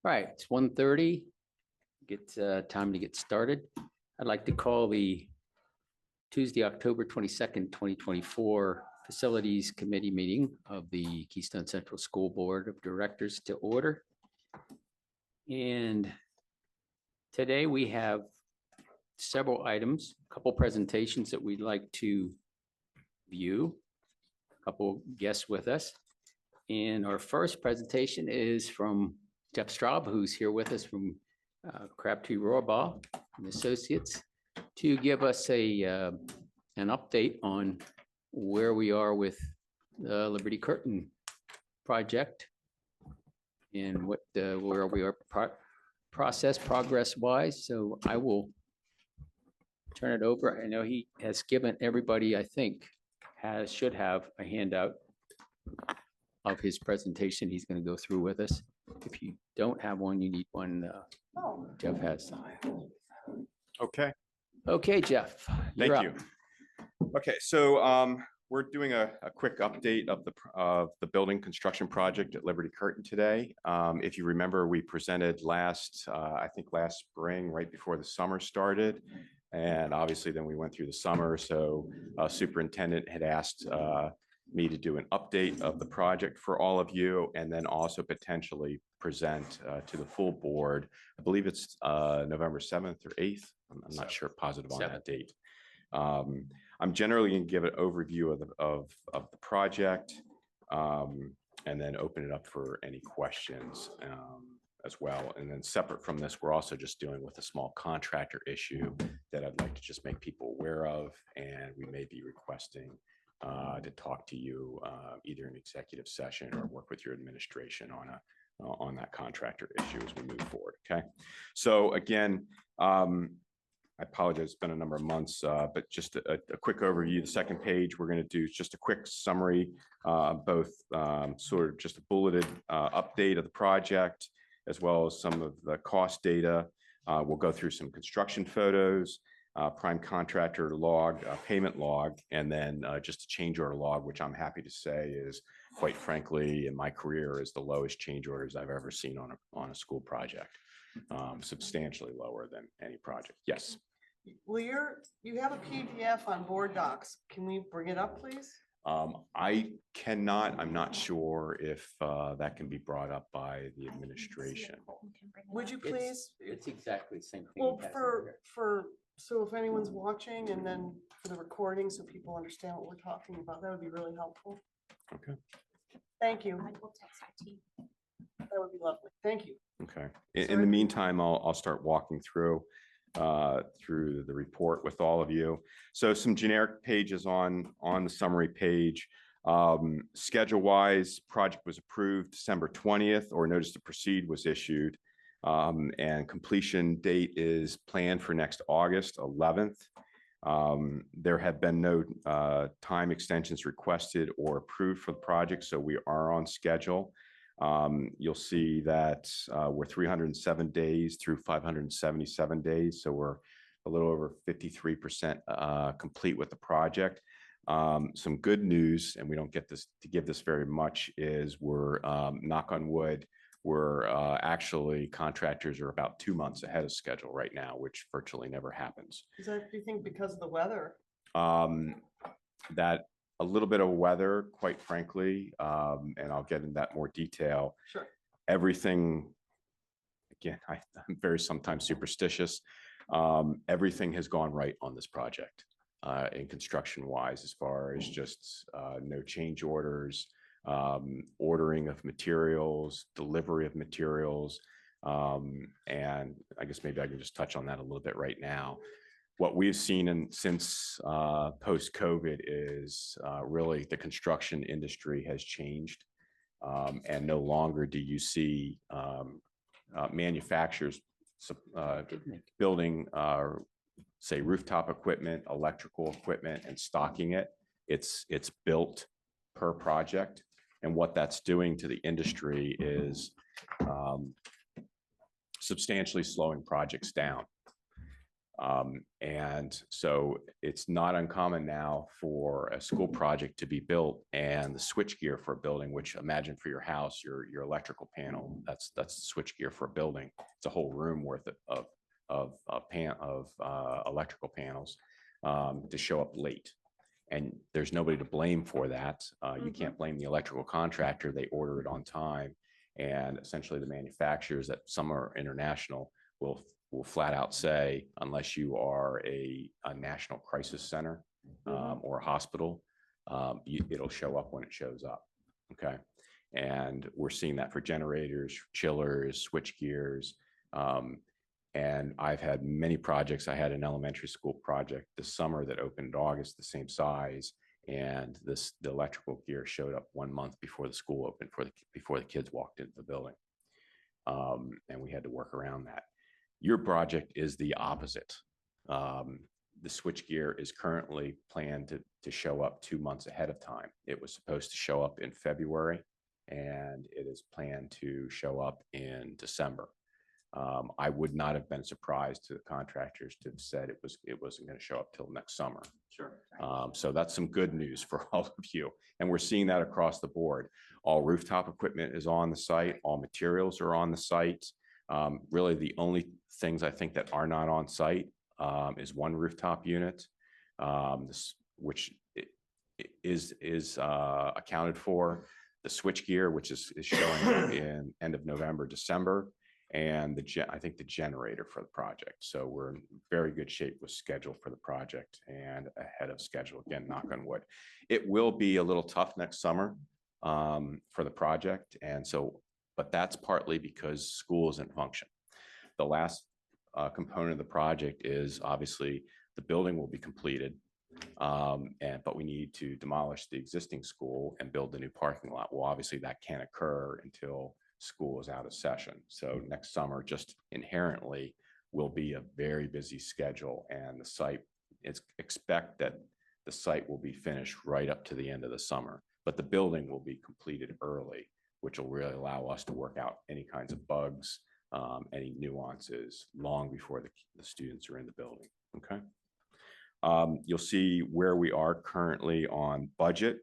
All right, it's 1:30. Time to get started. I'd like to call the Tuesday, October 22nd, 2024 Facilities Committee meeting of the Keystone Central School Board of Directors to order. And today we have several items, a couple presentations that we'd like to view, a couple guests with us. And our first presentation is from Jeff Straub, who's here with us from Crabtree Rohrbaugh and Associates, to give us an update on where we are with the Liberty Curtain project and where we are progress-wise. So I will turn it over. I know he has given everybody, I think, should have a handout of his presentation he's going to go through with us. If you don't have one, you need one. Jeff has. Okay. Okay, Jeff. Thank you. Okay, so we're doing a quick update of the building construction project at Liberty Curtain today. If you remember, we presented I think last spring, right before the summer started. And obviously then we went through the summer. So superintendent had asked me to do an update of the project for all of you, and then also potentially present to the full board. I believe it's November 7th or 8th. I'm not sure positive on that date. I'm generally going to give an overview of the project and then open it up for any questions as well. And then separate from this, we're also just dealing with a small contractor issue that I'd like to just make people aware of, and we may be requesting to talk to you either in executive session or work with your administration on that contractor issue as we move forward. Okay, so again, I apologize, it's been a number of months, but just a quick overview. The second page we're going to do just a quick summary, both sort of just a bulleted update of the project as well as some of the cost data. We'll go through some construction photos, prime contractor log, payment log, and then just a change order log, which I'm happy to say is, quite frankly, in my career, is the lowest change orders I've ever seen on a school project. Substantially lower than any project. Yes. Well, you have a PDF on board docs. Can we bring it up, please? I cannot. I'm not sure if that can be brought up by the administration. Would you please? It's exactly the same thing. Well, so if anyone's watching, and then for the recording, so people understand what we're talking about, that would be really helpful. Okay. Thank you. That would be lovely. Thank you. Okay. In the meantime, I'll start walking through the report with all of you. So some generic pages on the summary page. Schedule wise, project was approved December 20th, or notice to proceed was issued. And completion date is planned for next August 11th. There have been no time extensions requested or approved for the project, so we are on schedule. You'll see that we're 307 days through 577 days, so we're a little over 53% complete with the project. Some good news, and we don't get this to give this very much, is we're knock on wood, we're actually contractors are about 2 months ahead of schedule right now, which virtually never happens. Is that, do you think, because of the weather? That a little bit of weather, quite frankly, and I'll get into that more detail. Sure. Everything, again, I'm very sometimes superstitious. Everything has gone right on this project in construction wise, as far as just no change orders, ordering of materials, delivery of materials. And I guess maybe I can just touch on that a little bit right now. What we've seen since post-COVID is really the construction industry has changed, and no longer do you see manufacturers building, say, rooftop equipment, electrical equipment, and stocking it. It's built per project, and what that's doing to the industry is substantially slowing projects down. And so it's not uncommon now for a school project to be built and the switchgear for a building, which imagine for your house, your electrical panel, that's the switchgear for a building. It's a whole room worth of electrical panels to show up late. And there's nobody to blame for that. You can't blame the electrical contractor. They order it on time. And essentially the manufacturers, that some are international, will flat out say, unless you are a national crisis center or a hospital, it'll show up when it shows up. Okay. And we're seeing that for generators, chillers, switch gears. And I've had many projects. I had an elementary school project this summer that opened in August, the same size. And the electrical gear showed up 1 month before the school opened, before the kids walked into the building. And we had to work around that. Your project is the opposite. The switchgear is currently planned to show up 2 months ahead of time. It was supposed to show up in February, and it is planned to show up in December. I would not have been surprised to the contractors to have said it wasn't going to show up till next summer. Sure. So that's some good news for all of you. And we're seeing that across the board. All rooftop equipment is on the site. All materials are on the site. Really, the only things I think that are not on site is one rooftop unit, which is accounted for. The switchgear, which is showing up in end of November, December, and I think the generator for the project. So we're in very good shape with schedule for the project and ahead of schedule. Again, knock on wood. It will be a little tough next summer for the project, and so, but that's partly because school is in function. The last component of the project is obviously the building will be completed, but we need to demolish the existing school and build the new parking lot. Well, obviously that can't occur until school is out of session. So next summer just inherently will be a very busy schedule, and the site, expect that the site will be finished right up to the end of the summer, but the building will be completed early, which will really allow us to work out any kinds of bugs, any nuances long before the students are in the building. Okay. You'll see where we are currently on budget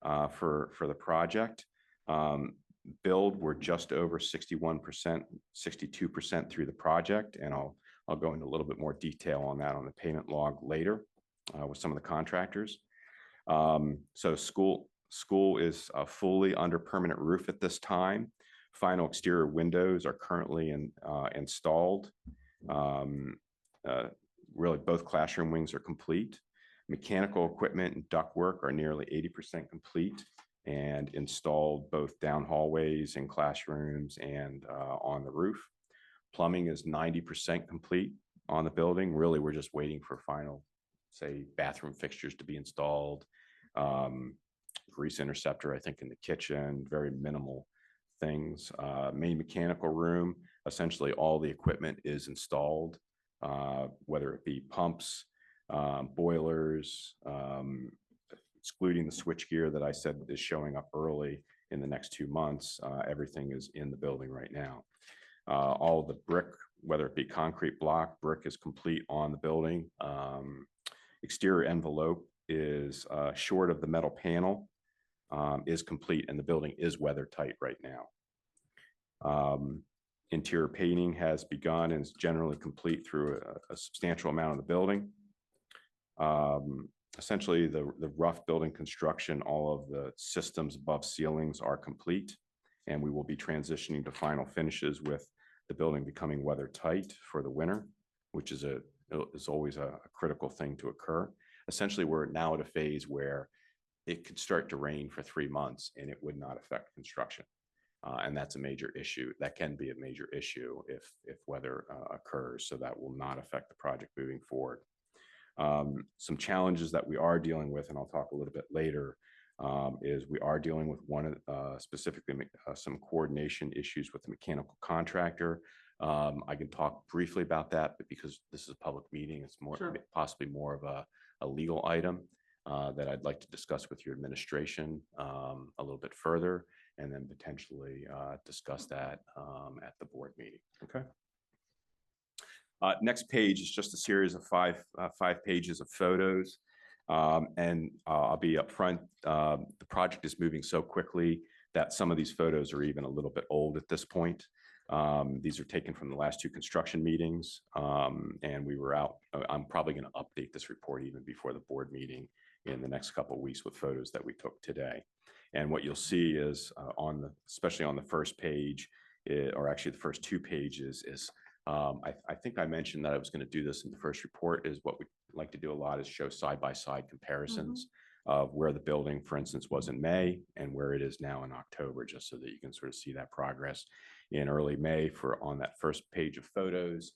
for the project. Build, we're just over 61%, 62% through the project, and I'll go into a little bit more detail on that on the payment log later with some of the contractors. So school is fully under permanent roof at this time. Final exterior windows are currently installed. Really, both classroom wings are complete. Mechanical equipment and ductwork are nearly 80% complete and installed both down hallways and classrooms and on the roof. Plumbing is 90% complete on the building. Really, we're just waiting for final, say, bathroom fixtures to be installed. Grease interceptor, I think, in the kitchen, very minimal things. Main mechanical room, essentially all the equipment is installed, whether it be pumps, boilers, excluding the switchgear that I said is showing up early in the next 2 months. Everything is in the building right now. All of the brick, whether it be concrete block, brick is complete on the building. Exterior envelope is short of the metal panel, is complete, and the building is weather tight right now. Interior painting has begun and is generally complete through a substantial amount of the building. Essentially, the rough building construction, all of the systems above ceilings are complete, and we will be transitioning to final finishes with the building becoming weather tight for the winter, which is always a critical thing to occur. Essentially, we're now at a phase where it could start to rain for 3 months and it would not affect construction. And that's a major issue. That can be a major issue if weather occurs, so that will not affect the project moving forward. Some challenges that we are dealing with, and I'll talk a little bit later, is we are dealing with specifically some coordination issues with the mechanical contractor. I can talk briefly about that, but because this is a public meeting, it's more possibly more of a legal item that I'd like to discuss with your administration a little bit further, and then potentially discuss that at the board meeting. Okay. Next page is just a series of five pages of photos. I'll be upfront. The project is moving so quickly that some of these photos are even a little bit old at this point. These are taken from the last two construction meetings, and we were out. I'm probably going to update this report even before the board meeting in the next couple of weeks with photos that we took today. And what you'll see is especially on the first page, or actually the first two pages, is I think I mentioned that I was going to do this in the first report. Is what we like to do a lot is show side-by-side comparisons of where the building, for instance, was in May and where it is now in October, just so that you can sort of see that progress. In early May, on that first page of photos,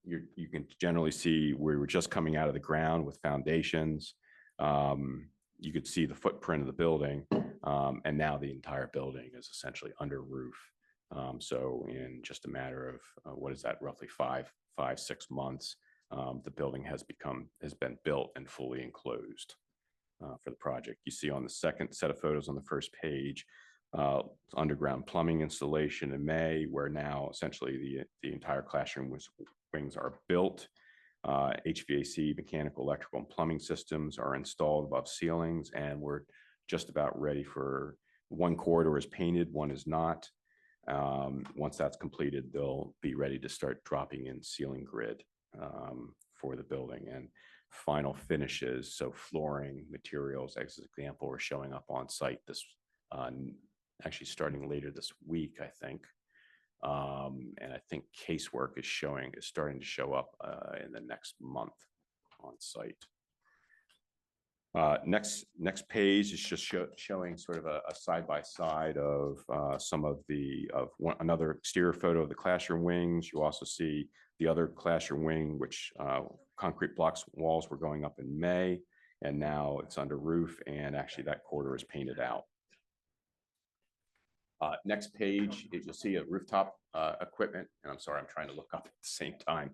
you can generally see we were just coming out of the ground with foundations. You could see the footprint of the building, and now the entire building is essentially under roof. So in just a matter of what is that, roughly 6 months, the building has been built and fully enclosed for the project. You see on the second set of photos on the first page, underground plumbing installation in May, where now essentially the entire classroom wings are built. HVAC, mechanical, electrical, and plumbing systems are installed above ceilings, and we're just about ready for one corridor is painted, one is not. Once that's completed, they'll be ready to start dropping in ceiling grid for the building and final finishes. So flooring materials, as an example, are showing up on site this actually starting later this week, I think. And I think casework is starting to show up in the next month on site. Next page is just showing sort of a side-by-side of another exterior photo of the classroom wings. You also see the other classroom wing, which concrete blocks walls were going up in May, and now it's under roof, and actually that corridor is painted out. Next page is you'll see a rooftop equipment, and I'm sorry, I'm trying to look up at the same time.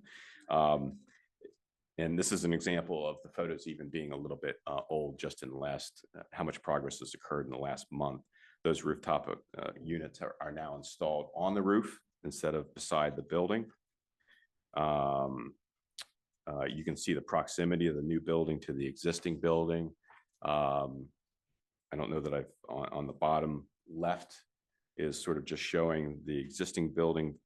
And this is an example of the photos even being a little bit old, just in the last, how much progress has occurred in the last month. Those rooftop units are now installed on the roof instead of beside the building. You can see the proximity of the new building to the existing building. I don't know that on the bottom left is sort of just showing the existing building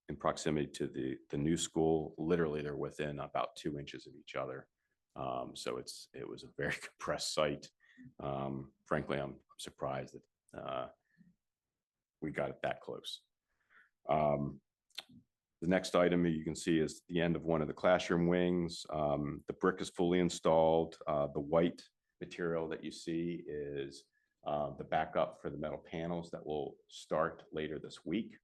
in proximity to the new school. Literally, they're within about 2 inches of each other. So it was a very compressed site. Frankly, I'm surprised that we got it that close. The next item you can see is the end of one of the classroom wings. The brick is fully installed. The white material that you see is the backup for the metal panels that will start later this week.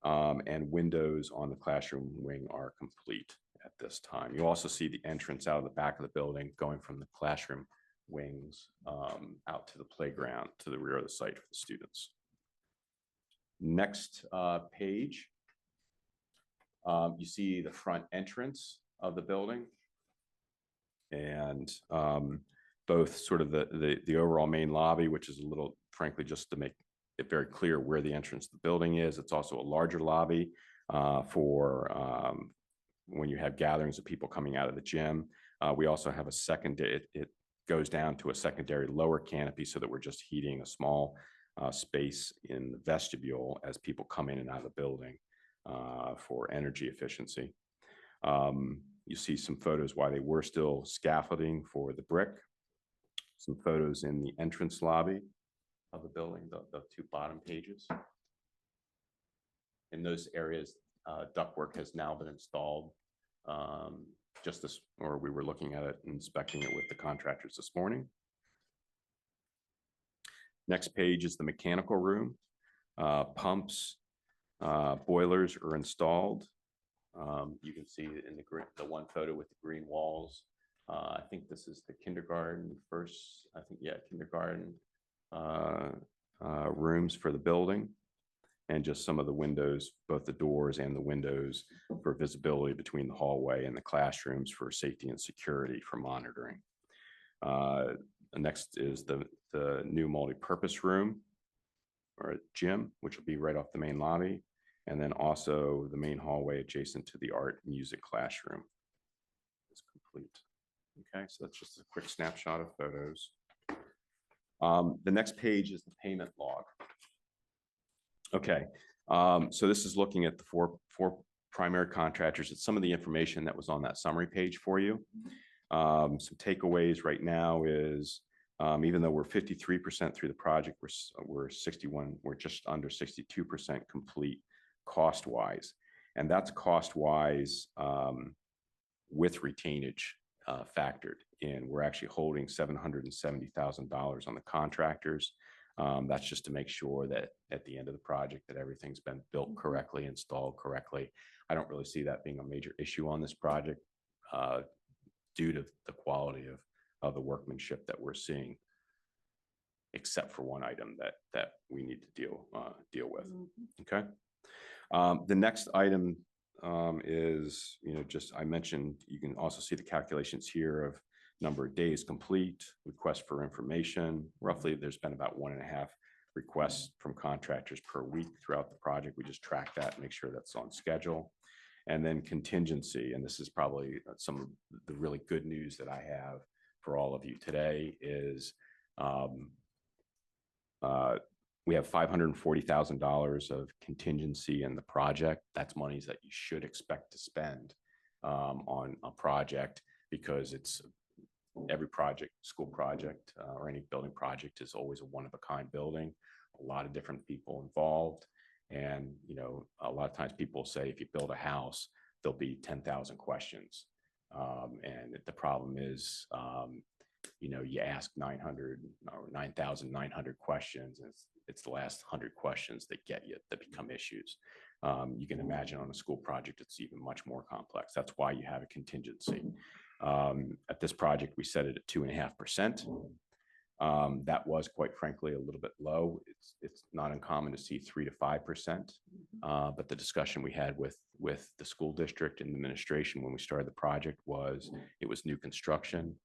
And windows on the classroom wing are complete at this time. You also see the entrance out of the back of the building going from the classroom wings out to the playground to the rear of the site for the students. Next page, you see the front entrance of the building, and both sort of the overall main lobby, which is a little, frankly, just to make it very clear where the entrance to the building is. It's also a larger lobby for when you have gatherings of people coming out of the gym. We also have a secondary, it goes down to a secondary lower canopy so that we're just heating a small space in the vestibule as people come in and out of the building for energy efficiency. You see some photos while they were still scaffolding for the brick. Some photos in the entrance lobby of the building, the two bottom pages. In those areas, ductwork has now been installed. We were looking at it, inspecting it with the contractors this morning. Next page is the mechanical room. Pumps, boilers are installed. You can see in the one photo with the green walls. I think this is the kindergarten kindergarten rooms for the building, and just some of the windows, both the doors and the windows, for visibility between the hallway and the classrooms for safety and security for monitoring. Next is the new multi-purpose room or gym, which will be right off the main lobby. And then also the main hallway adjacent to the art music classroom is complete. Okay, so that's just a quick snapshot of photos. The next page is the payment log. Okay, so this is looking at the four primary contractors. It's some of the information that was on that summary page for you. Some takeaways right now is even though we're 53% through the project, we're just under 62% complete cost-wise. And that's cost-wise with retainage factored in. We're actually holding $770,000 on the contractors. That's just to make sure that at the end of the project that everything's been built correctly, installed correctly. I don't really see that being a major issue on this project due to the quality of the workmanship that we're seeing, except for one item that we need to deal with. Okay. The next item is, just I mentioned, you can also see the calculations here of number of days complete, request for information. Roughly, there's been about 1.5 requests from contractors per week throughout the project. We just track that, make sure that's on schedule. And then contingency, and this is probably some of the really good news that I have for all of you today is we have $540,000 of contingency in the project. That's monies that you should expect to spend on a project, because it's every project, school project or any building project is always a one-of-a-kind building, a lot of different people involved. And, a lot of times people say if you build a house, there'll be 10,000 questions. And the problem is, you ask 900 or 9,900 questions, and it's the last 100 questions that become issues. You can imagine on a school project, it's even much more complex. That's why you have a contingency. At this project, we set it at 2.5%. That was, quite frankly, a little bit low. It's not uncommon to see 3 to 5%. But the discussion we had with the school district and administration when we started the project was it was new construction,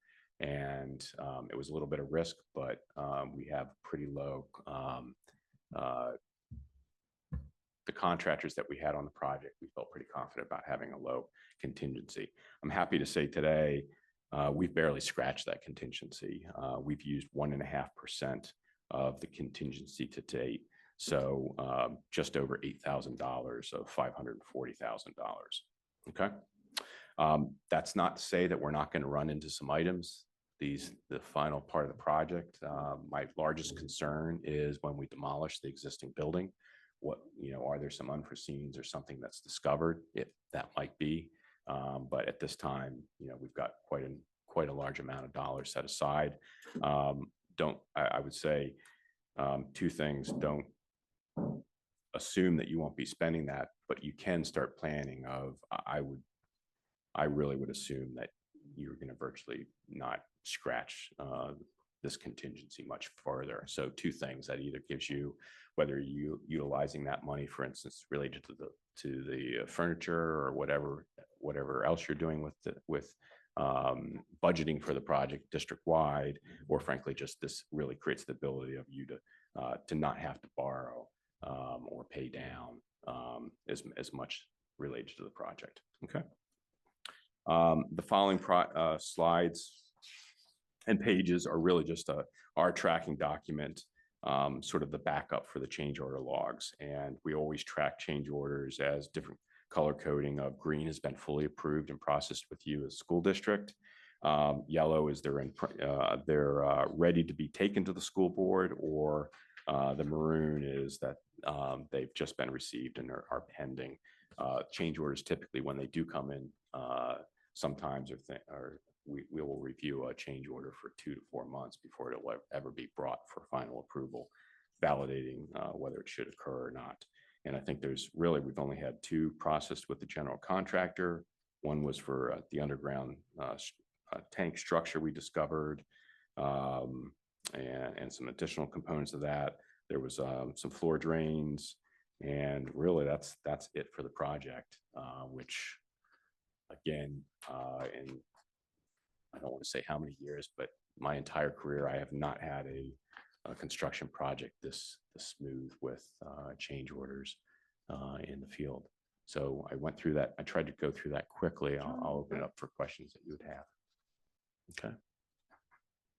and it was a little bit of risk, but we have pretty low. The contractors that we had on the project, we felt pretty confident about having a low contingency. I'm happy to say today, we've barely scratched that contingency. We've used 1.5% of the contingency to date. So just over $8,000 of $540,000. Okay. That's not to say that we're not going to run into some items. The final part of the project, my largest concern is when we demolish the existing building, are there some unforeseens or something that's discovered? If that might be. But at this time, we've got quite a large amount of dollars set aside. I would say two things. Don't assume that you won't be spending that, but you can start planning I really would assume that you're going to virtually not scratch this contingency much further. So two things that either gives you, whether you utilizing that money, for instance, related to the furniture or whatever else you're doing with budgeting for the project district-wide, or frankly, just this really creates the ability of you to not have to borrow or pay down as much related to the project. Okay. The following slides and pages are really just our tracking document, sort of the backup for the change order logs. And we always track change orders as different color coding of green has been fully approved and processed with you as school district. Yellow is they're ready to be taken to the school board, or the maroon is that they've just been received and are pending. Change orders typically, when they do come in, sometimes we will review a change order for 2 to 4 months before it will ever be brought for final approval, validating whether it should occur or not. And I think we've only had 2 processed with the general contractor. One was for the underground tank structure we discovered, and some additional components of that. There was some floor drains, and really that's it for the project, which again, in I don't want to say how many years, but my entire career, I have not had a construction project this smooth with change orders in the field. So I went through that. I tried to go through that quickly. I'll open it up for questions that you would have. Okay.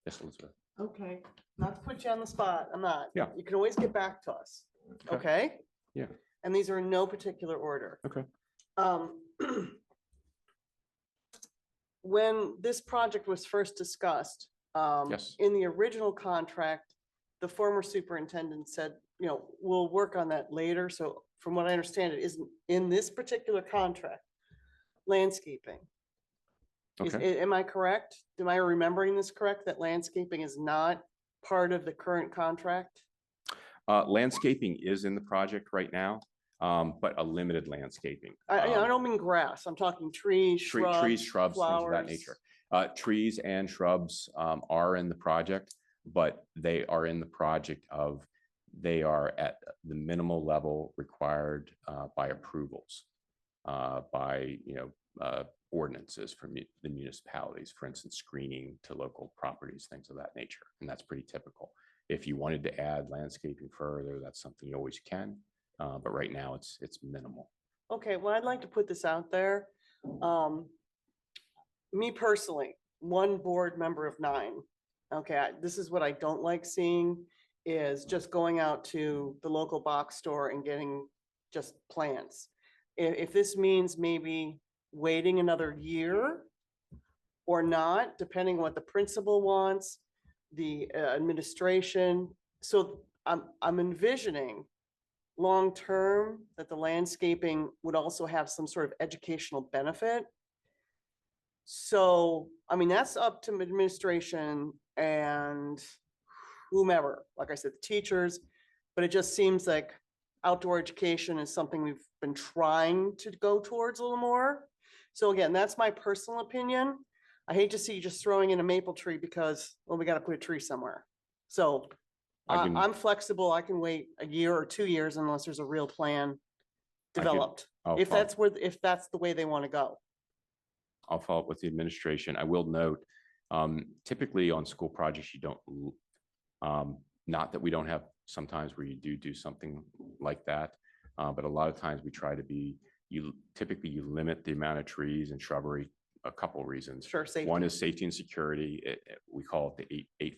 Yes, Elizabeth. Okay, not to put you on the spot, I'm not. Yeah. You can always get back to us, Okay. okay? Yeah. And these are in no particular order. Okay. When this project was first discussed, Yes. in the original contract, the former superintendent said, we'll work on that later. So from what I understand, it isn't in this particular contract, landscaping. Okay. Am I correct? Am I remembering this correct, that landscaping is not part of the current contract? Landscaping is in the project right now, but a limited landscaping. I don't mean grass. I'm talking trees, shrubs, Trees, shrubs, things of that flowers. nature. Trees and shrubs are in the project, but they are in the project they are at the minimal level required by approvals, by ordinances from the municipalities, for instance, screening to local properties, things of that nature. And that's pretty typical. If you wanted to add landscaping further, that's something you always can. But right now it's minimal. Okay, well, I'd like to put this out there. Me personally, one board member of 9. Okay, this is what I don't like seeing, is just going out to the local box store and getting just plants. If this means maybe waiting another year or not, depending on what the principal wants, the administration. So I'm envisioning long-term that the landscaping would also have some sort of educational benefit. So, I mean, that's up to administration and whomever, like I said, the teachers, but it just seems like outdoor education is something we've been trying to go towards a little more. So again, that's my personal opinion. I hate to see you just throwing in a maple tree because, well, we got to put a tree somewhere. So I'm flexible. I can wait a year or 2 years unless there's a real plan developed. If that's the way they want to go. I'll follow up with the administration. I will note, typically on school projects, you don't, not that we don't have sometimes where you do something like that, but a lot of times we try to typically you limit the amount of trees and shrubbery, a couple reasons. Sure, safety. One is safety and security. We call it the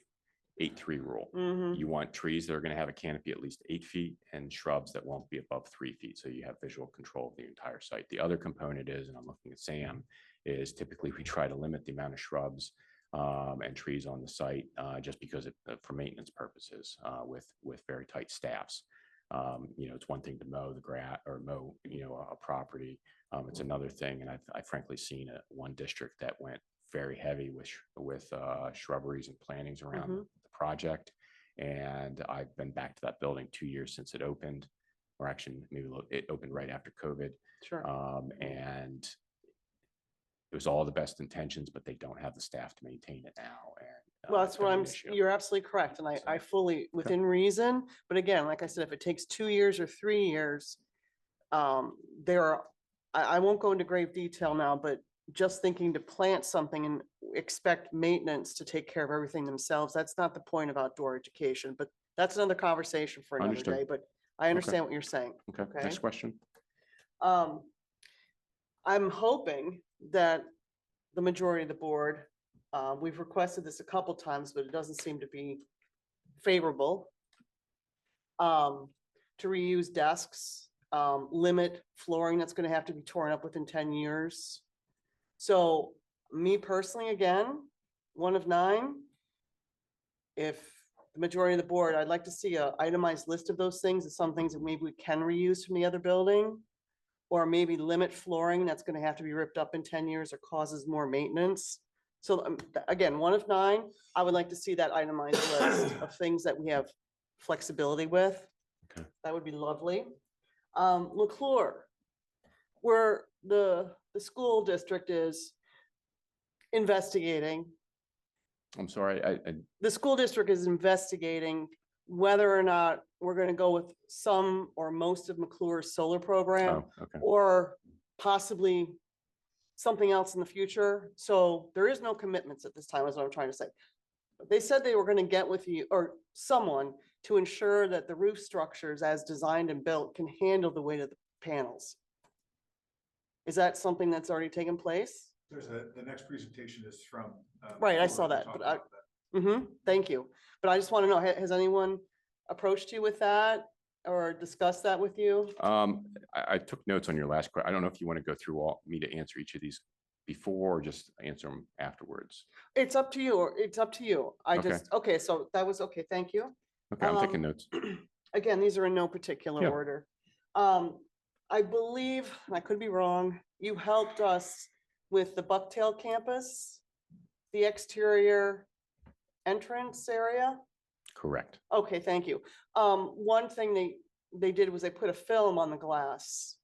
8-3 rule. You want trees that are going to have a canopy at least 8 feet and shrubs that won't be above 3 feet. So you have visual control of the entire site. The other component is, and I'm looking at Sam, is typically we try to limit the amount of shrubs and trees on the site just because for maintenance purposes with very tight staffs. It's one thing to mow the grass or mow, a property. It's another thing. And I've frankly seen one district that went very heavy with shrubberies and plantings around the project. And I've been back to that building 2 years since it opened, or actually maybe it opened right after COVID. Sure. And it was all the best intentions, but they don't have the staff to maintain it now. And well, that's what you're absolutely correct. And I fully, within reason, but again, like I said, if it takes 2 years or 3 years, I won't go into grave detail now, but just thinking to plant something and expect maintenance to take care of everything themselves, that's not the point of outdoor education, but that's another conversation for another day, but I understand what you're saying. Okay. Next question. I'm hoping that the majority of the board, we've requested this a couple times, but it doesn't seem to be favorable, to reuse desks, limit flooring that's going to have to be torn up within 10 years. So me personally, again, 1 of 9, if the majority of the board, I'd like to see an itemized list of those things and some things that maybe we can reuse from the other building. Or maybe limit flooring that's going to have to be ripped up in 10 years or causes more maintenance. So again, 1 of 9, I would like to see that itemized list of things that we have flexibility with. Okay. That would be lovely. LeClure, where the school district is investigating. I'm sorry. The school district is investigating whether or not we're going to go with some or most of McClure's solar program, or possibly something else in the future. So there is no commitments at this time, is what I'm trying to say. they said they were gonna get with you or someone to ensure that the roof structures as designed and built can handle the weight of the panels. Is that something that's already taken place? The next presentation is from. Right, I Flora saw to that, talk but I- about that. Thank you. But I just want to know, has anyone approached you with that or discussed that with you? I took notes on your last question. I don't know if you want to go through me to answer each of these before or just answer them afterwards. It's up to you, or it's up to you. I Okay. just, okay, so that was, okay, thank you. Okay, I'm taking Um, notes. Again, these are in no particular Yeah. order. I believe, and I could be wrong, you helped us with the Bucktail campus, the exterior entrance area. Correct. Okay, thank you. One thing they did was they put a film on the glass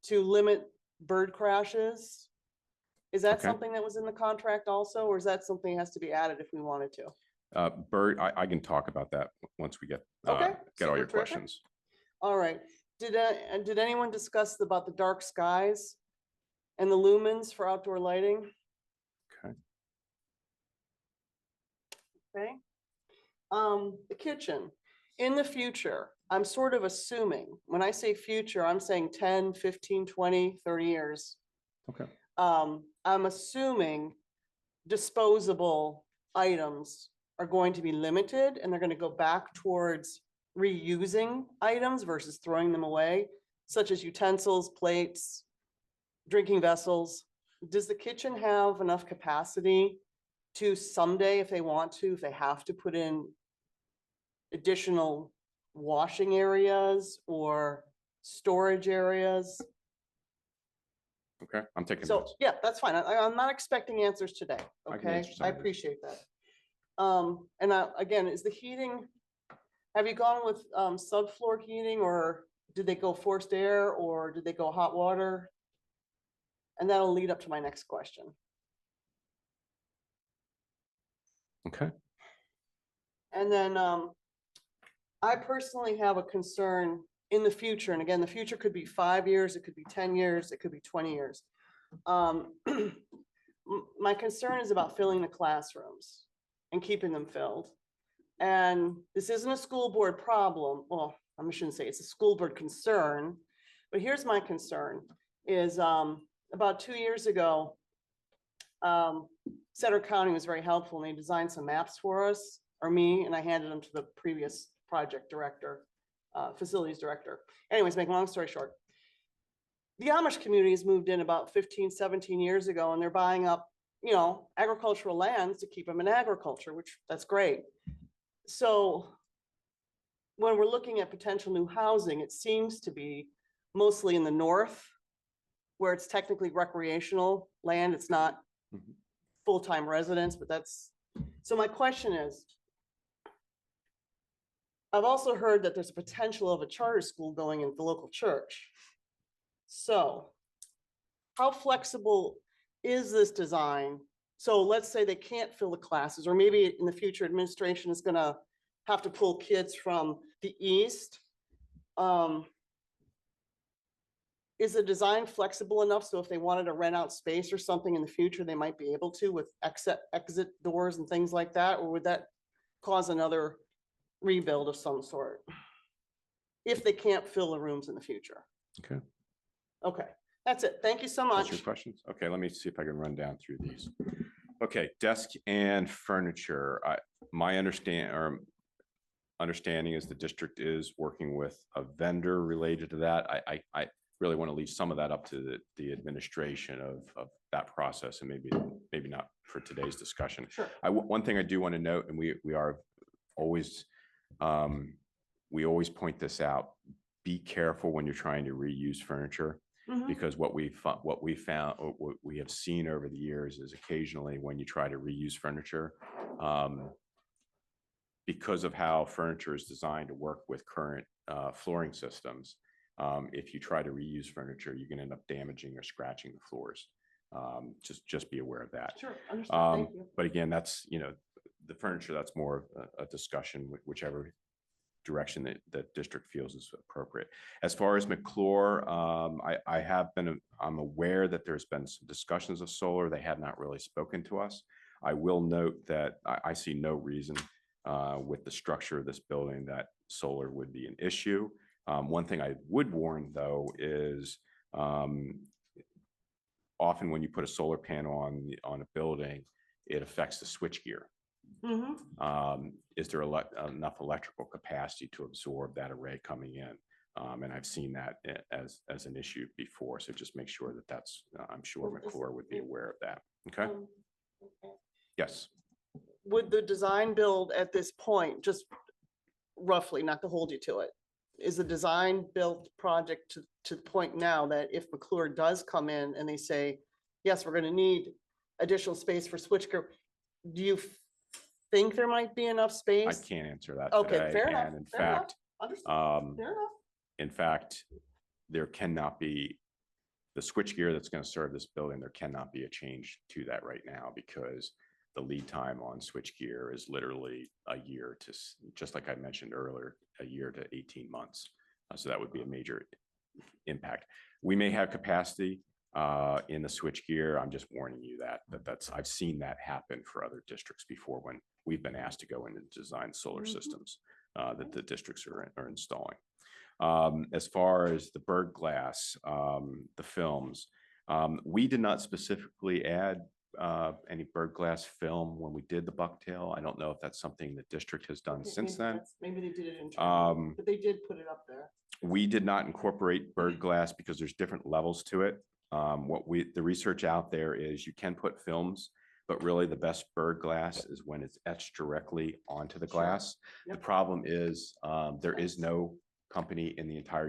to limit bird crashes. Is that Okay. something that was in the contract also, or is that something that has to be added if we wanted to? Bert, I can talk about that once we get, Okay, get all super your terrific. questions. All right. Did anyone discuss about the dark skies and the lumens for outdoor lighting? Okay. Okay. The kitchen, in the future, I'm sort of assuming, when I say future, I'm saying 10, 15, 20, 30 years. Okay. I'm assuming disposable items are going to be limited and they're going to go back towards reusing items versus throwing them away, such as utensils, plates, drinking vessels. Does the kitchen have enough capacity to someday, if they want to, if they have to put in additional washing areas or storage areas? Okay, I'm taking So, notes. yeah, that's fine. I'm not expecting answers today, I can okay? answer some I of these. appreciate that. Again, is the heating, have you gone with subfloor heating, or did they go forced air, or did they go hot water? And that'll lead up to my next question. Okay. And then I personally have a concern in the future, and again, the future could be 5 years, it could be 10 years, it could be 20 years. My concern is about filling the classrooms and keeping them filled. And this isn't a school board problem. Well, I shouldn't say it's a school board concern, but here's my concern is about 2 years ago, Center County was very helpful and they designed some maps for us, or me, and I handed them to the previous project director, facilities director. Anyways, make a long story short, the Amish community has moved in about 15, 17 years ago, and they're buying up, agricultural lands to keep them in agriculture, which that's great. So when we're looking at potential new housing, it seems to be mostly in the north, where it's technically recreational land. It's not Mhm. full-time residents, but that's, so my question is, I've also heard that there's a potential of a charter school going in the local church. So how flexible is this design? So let's say they can't fill the classes, or maybe in the future administration is gonna have to pull kids from the east. Is the design flexible enough so if they wanted to rent out space or something in the future, they might be able to with exit doors and things like that? Or would that cause another rebuild of some sort if they can't fill the rooms in the future? Okay. Okay, that's it. Thank you so That's your much. questions? Okay, let me see if I can run down through these. Okay, desk and furniture. My understanding is the district is working with a vendor related to that. I really want to leave some of that up to the administration of that process, and maybe not for today's discussion. Sure. One thing I do want to note, and we are always, we always point this out, be careful when you're trying to reuse furniture. Mhm. Because what we found, or what we have seen over the years is occasionally when you try to reuse furniture, because of how furniture is designed to work with current flooring systems, if you try to reuse furniture, you can end up damaging or scratching the floors. Just be aware of that. Sure, understood. Thank you. But again, that's, the furniture, that's more of a discussion, whichever direction that district feels is appropriate. As far as McClure, I'm aware that there's been some discussions of solar. They have not really spoken to us. I will note that I see no reason with the structure of this building that solar would be an issue. One thing I would warn though is often when you put a solar panel on a building, it affects the switchgear. Is there enough electrical capacity to absorb that array coming in? And I've seen that as an issue before. So just make sure that that's, I'm sure Well, is McClure would be it- aware of that. Okay. Yes. Would the design build at this point, just roughly, not to hold you to it, is the design build project to the point now that if McClure does come in and they say, yes, we're gonna need additional space for switchgear, do you think there might be enough I space? can't answer that Okay, today. fair enough, And in fair enough. fact, Understood, fair enough. in fact, there cannot be the switchgear that's going to serve this building. There cannot be a change to that right now because the lead time on switchgear is literally a year to, just like I mentioned earlier, a year to 18 months. So that would be a major impact. We may have capacity in the switchgear. I'm just warning you that's I've seen that happen for other districts before when we've been asked to go in and design solar systems that the districts are installing. As far as the bird glass, the films, we did not specifically add any bird glass film when we did the Bucktail. I don't know if that's something the district has done Okay, since maybe then. maybe they did it internally, but they did put it up there. We did not incorporate bird glass because there's different levels to it. The research out there is you can put films, but really the best bird glass is when it's etched directly onto the Sure. glass. The Yep. problem is there is no company in the entire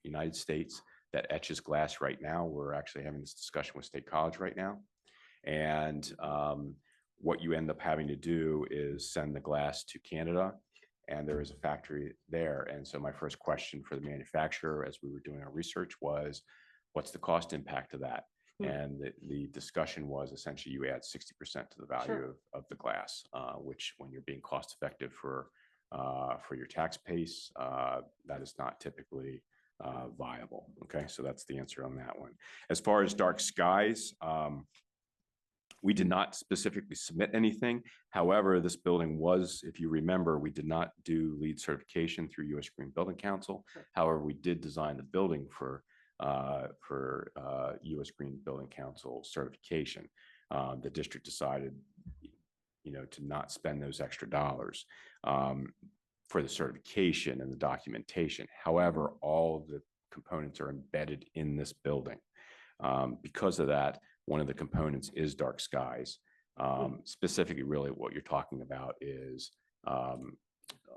United States that etches glass right now. We're actually having this discussion with State College right now. And what you end up having to do is send the glass to Canada, and there is a factory there. And so my first question for the manufacturer as we were doing our research was, what's the cost impact of that? And the discussion was essentially you add 60% to the value Sure. of the glass, which when you're being cost effective for your tax base, that is not typically viable. Okay, so that's the answer on that one. As far as dark skies, we did not specifically submit anything. However, this building was, if you remember, we did not do LEED certification through U.S. Green Building Council. However, we did design the building for U.S. Green Building Council certification. The district decided, to not spend those extra dollars for the certification and the documentation. However, all of the components are embedded in this building. Because of that, one of the components is dark skies. Specifically, really what you're talking about is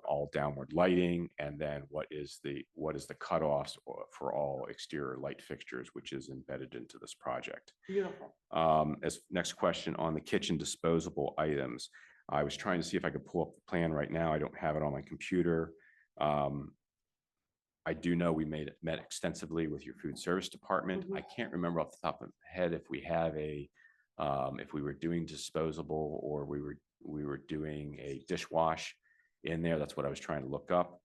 all downward lighting, and then what is the cutoffs for all exterior light fixtures, which is embedded into this project. Beautiful. As next question on the kitchen disposable items, I was trying to see if I could pull up the plan right now. I don't have it on my computer. I do know we met extensively with your food service department. I can't remember off the top of my head if we have if we were doing disposable or we were doing a dishwash in there. That's what I was trying to look up.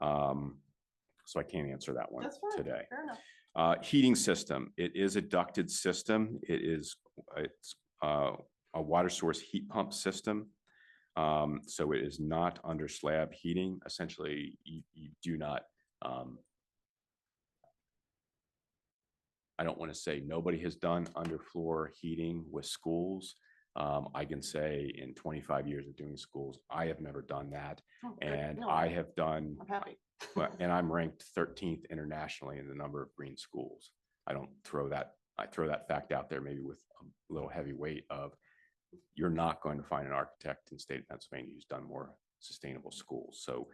So I can't answer that one That's fine. today. Fair enough. Heating system. It is a ducted system. It's a water source heat pump system. So it is not under slab heating. Essentially, you do not. I don't want to say nobody has done underfloor heating with schools. I can say in 25 years of doing schools, I have never done that. Oh, good. And No, I have done, I'm happy. and I'm ranked 13th internationally in the number of green schools. I throw that fact out there maybe with a little heavy weight of you're not going to find an architect in the state of Pennsylvania who's done more sustainable schools. So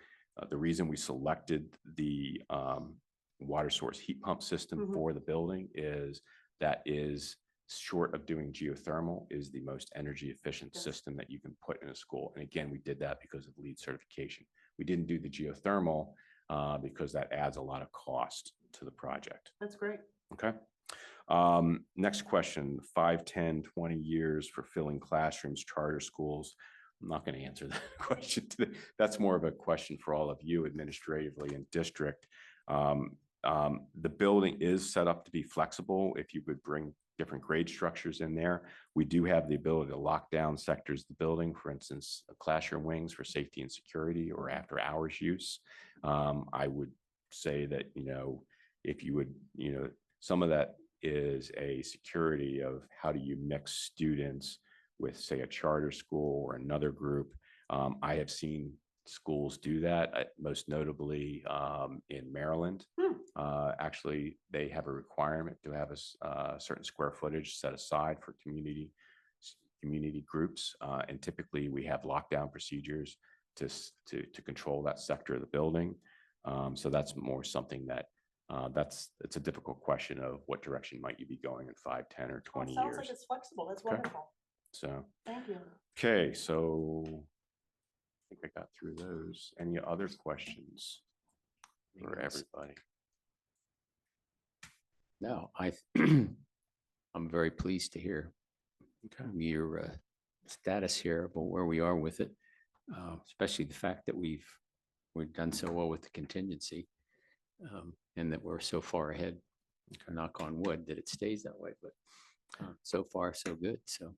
the reason we selected the water source heat pump system for the building is that is short of doing geothermal is the most energy efficient system that you can put in a school. And again, we did that because of LEED certification. We didn't do the geothermal because that adds a lot of cost to the project. That's great. Okay. Next question, 5, 10, 20 years for filling classrooms, charter schools. I'm not going to answer that question today. That's more of a question for all of you administratively in district. The building is set up to be flexible. If you would bring different grade structures in there. We do have the ability to lock down sectors of the building, for instance, classroom wings for safety and security or after hours use. I would say that, if you would, some of that is a security of how do you mix students with, say, a charter school or another group. I have seen schools do that, most notably in Maryland. Actually, they have a requirement to have a certain square footage set aside for community groups. And typically we have lockdown procedures to control that sector of the building. So that's more something that it's a difficult question of what direction might you be going in 5, 10, or 20 Sounds years. like it's flexible. That's Okay. wonderful. So, Thank you. okay, so I think I got through those. Any other questions for everybody? No, I'm very pleased to hear Okay. your status here about where we are with it, especially the fact that we've done so well with the contingency, and that we're so far ahead. Knock on wood that it stays that way, but so far so good. So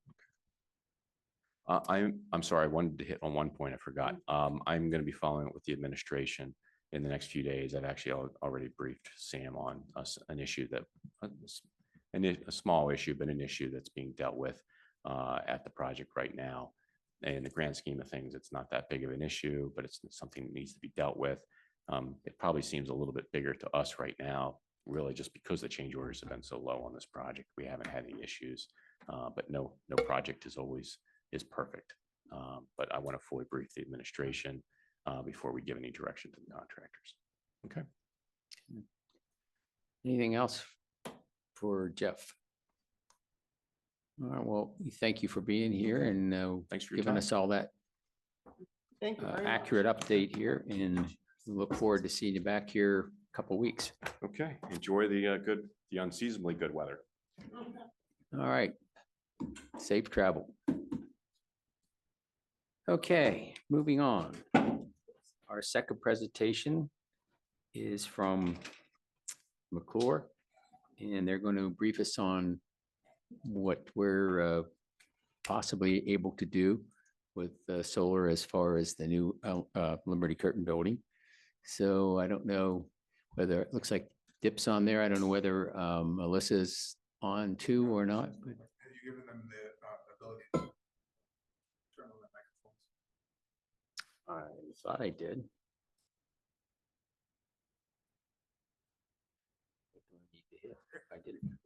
I'm sorry, I wanted to hit on one point I forgot. I'm going to be following up with the administration in the next few days. I've actually already briefed Sam on an issue that, a small issue, but an issue that's being dealt with at the project right now. And in the grand scheme of things, it's not that big of an issue, but it's something that needs to be dealt with. It probably seems a little bit bigger to us right now, really just because the change orders have been so low on this project. We haven't had any issues, but no project is perfect. But I want to fully brief the administration before we give any direction to the contractors. Okay. anything else for Jeff? All right, well, we thank you for being here and Thanks for your giving time. us all that Thank you very much. accurate update here, and we look forward to seeing you back here a couple weeks. Okay. Enjoy the unseasonably good weather. All right. Safe travel. Okay, moving on. Our second presentation is from McClure, and they're going to brief us on what we're possibly able to do with solar as far as the new Liberty Curtain building. So I don't know whether it looks like Dip's on there. I don't know whether Melissa's on too or not. But Have you given them the ability to turn on the microphones? I thought I did. What do I need to hit? I didn't.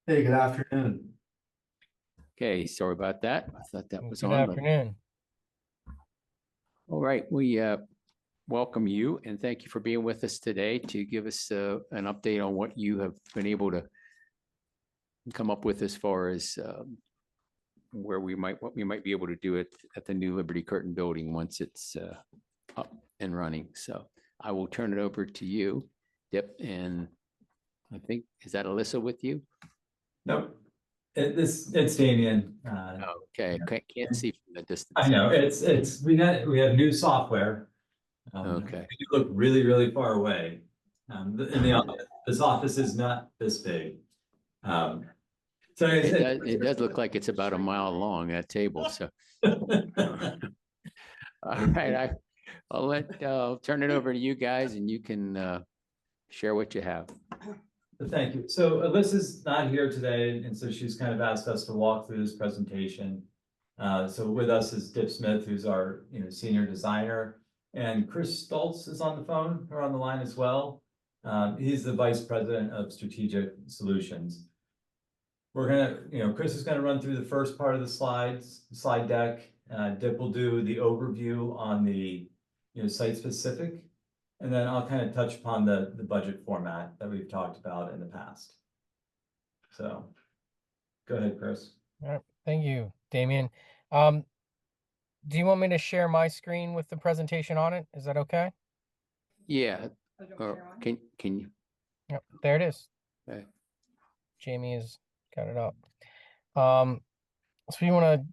Hey, good afternoon. Okay, sorry about that. I thought that was Good on. but- afternoon. All right, we welcome you and thank you for being with us today to give us an update on what you have been able to come up with as far as what we might be able to do at the new Liberty Curtain building once it's up and running. So I will turn it over to you, Dip, and I think, is that Alyssa with you? Nope. It's Damien. Okay, can't see from the distance. I know we have new software. Okay. You look really, really far away. This office is not this big. So It does look like it's about a mile long, that table, so. All right, I'll turn it over to you guys and you can share what you have. Thank you. So Alyssa's not here today, and so she's kind of asked us to walk through this presentation. So with us is Dip Smith, who's our senior designer, and Chris Stoltz is on the phone or on the line as well. He's the vice president of strategic solutions. We're gonna, Chris is gonna run through the first part of the slide deck. Dip will do the overview on the site specific. And then I'll kind of touch upon the budget format that we've talked about in the past. So go ahead, Chris. All right, thank you, Damien. Do you want me to share my screen with the presentation on it? Is that okay? Yeah, or can you? Yep, there it is. Okay. Jamie is got it up. So you want to,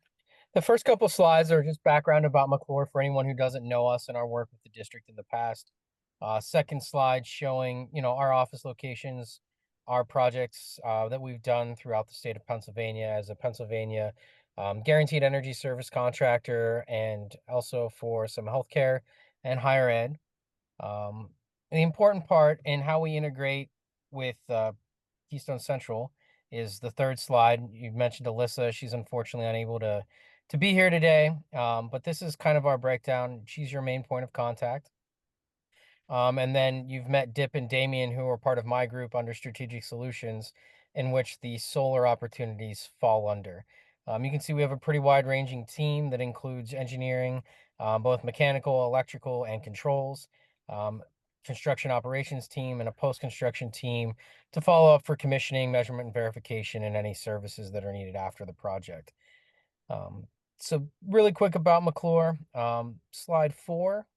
the first couple slides are just background about McClure for anyone who doesn't know us and our work with the district in the past. Second slide showing, our office locations, our projects that we've done throughout the state of Pennsylvania as a Pennsylvania guaranteed energy service contractor, and also for some healthcare and higher ed. The important part in how we integrate with Keystone Central is the third slide. You mentioned Alyssa. She's unfortunately unable to be here today, but this is kind of our breakdown. She's your main point of contact. And then you've met Dip and Damien, who are part of my group under Strategic Solutions, in which the solar opportunities fall under. You can see we have a pretty wide-ranging team that includes engineering, both mechanical, electrical, and controls, construction operations team, and a post-construction team to follow up for commissioning, measurement, and verification, and any services that are needed after the project. So really quick about McClure. Slide 4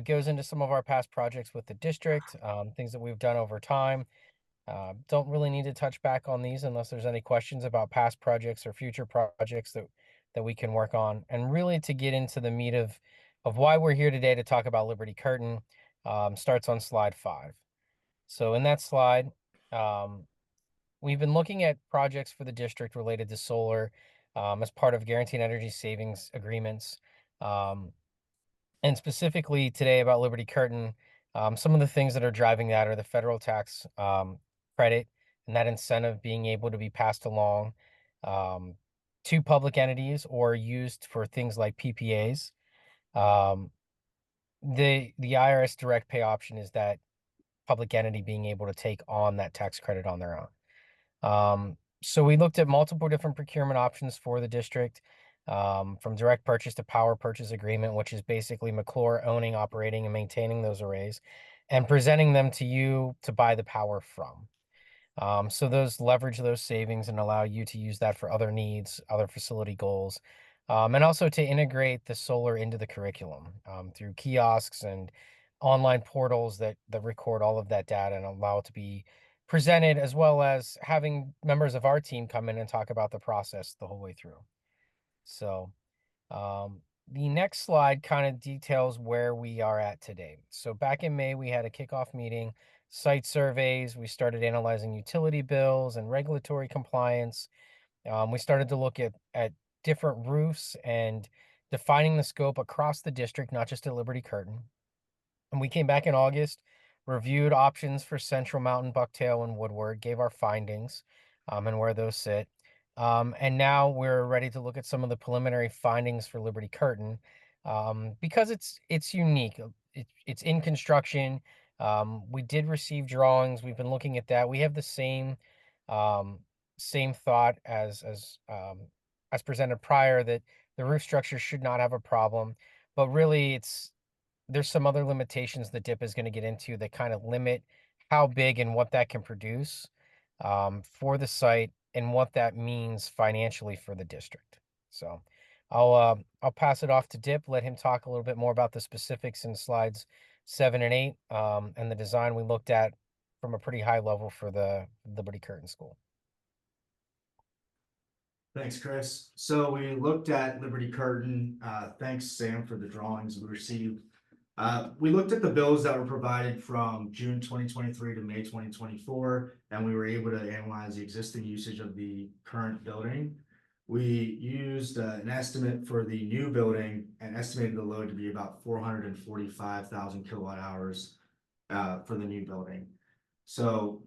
goes into some of our past projects with the district, things that we've done over time. Don't really need to touch back on these unless there's any questions about past projects or future projects that we can work on. And really to get into the meat of why we're here today to talk about Liberty Curtain, starts on slide 5. So in that slide, we've been looking at projects for the district related to solar as part of guaranteed energy savings agreements. And specifically today about Liberty Curtain, some of the things that are driving that are the federal tax credit and that incentive being able to be passed along to public entities or used for things like PPAs. The IRS direct pay option is that public entity being able to take on that tax credit on their own. So we looked at multiple different procurement options for the district, from direct purchase to power purchase agreement, which is basically McClure owning, operating, and maintaining those arrays and presenting them to you to buy the power from. So those leverage those savings and allow you to use that for other needs, other facility goals, and also to integrate the solar into the curriculum through kiosks and online portals that record all of that data and allow it to be presented, as well as having members of our team come in and talk about the process the whole way through. So the next slide kind of details where we are at today. So back in May, we had a kickoff meeting, site surveys. We started analyzing utility bills and regulatory compliance. We started to look at different roofs and defining the scope across the district, not just at Liberty Curtain. And we came back in August, reviewed options for Central Mountain, Bucktail, and Woodward, gave our findings and where those sit. And now we're ready to look at some of the preliminary findings for Liberty Curtain because it's unique. It's in construction. We did receive drawings. We've been looking at that. We have the same thought as presented prior, that the roof structure should not have a problem, but really there's some other limitations that Dip is going to get into that kind of limit how big and what that can produce for the site and what that means financially for the district. So I'll pass it off to Dip, let him talk a little bit more about the specifics in slides 7 and 8 and the design we looked at from a pretty high level for the Liberty Curtain School. Thanks, Chris. So we looked at Liberty Curtain. Thanks, Sam, for the drawings we received. We looked at the bills that were provided from June 2023 to May 2024, and we were able to analyze the existing usage of the current building. We used an estimate for the new building and estimated the load to be about 445,000 kilowatt hours for the new building. So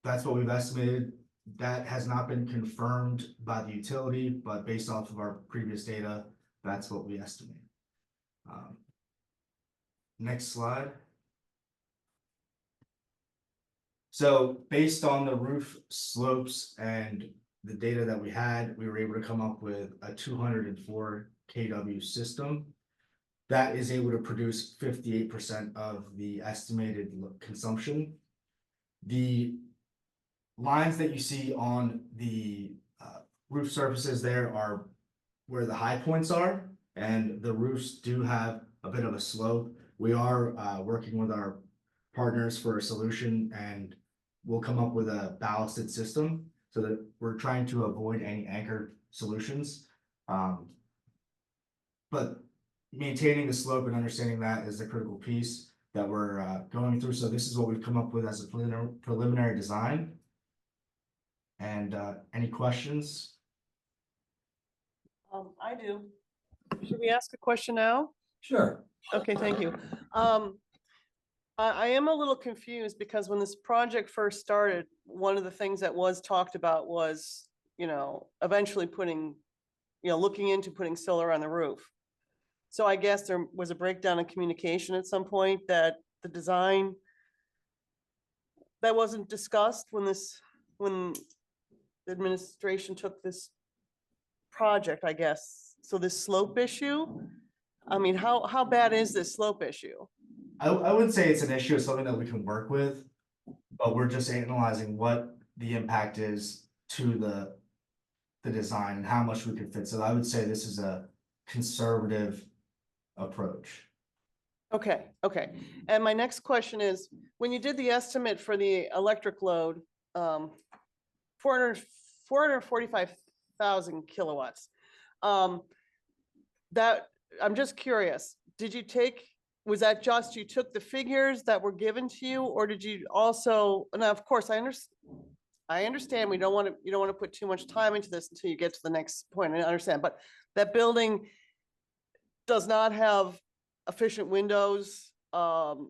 that's what we've estimated. That has not been confirmed by the utility, but based off of our previous data, that's what we estimate. Next slide. So based on the roof slopes and the data that we had, we were able to come up with a 204 kW system that is able to produce 58% of the estimated consumption. The lines that you see on the roof surfaces there are where the high points are, and the roofs do have a bit of a slope. We are working with our partners for a solution, and we'll come up with a ballasted system. so that we're trying to avoid any anchored solutions. But maintaining the slope and understanding that is the critical piece that we're going through. So this is what we've come up with as a preliminary design. And any questions? I do. Should we ask a question now? Sure. Okay, thank you. I am a little confused because when this project first started, one of the things that was talked about was, eventually putting, looking into putting solar on the roof. So I guess there was a breakdown in communication at some point that the design that wasn't discussed when the administration took this project, I guess. So this slope issue, I mean, how bad is this slope issue? I wouldn't say it's an issue, it's something that we can work with, but we're just analyzing what the impact is to the design and how much we can fit. So I would say this is a conservative approach. Okay. And my next question is, when you did the estimate for the electric load, 445,000 kilowatts, that, I'm just curious, was that just, you took the figures that were given to you, or did you also, now, of course, I understand you don't want to put too much time into this until you get to the next point, I understand, but that building does not have efficient windows. It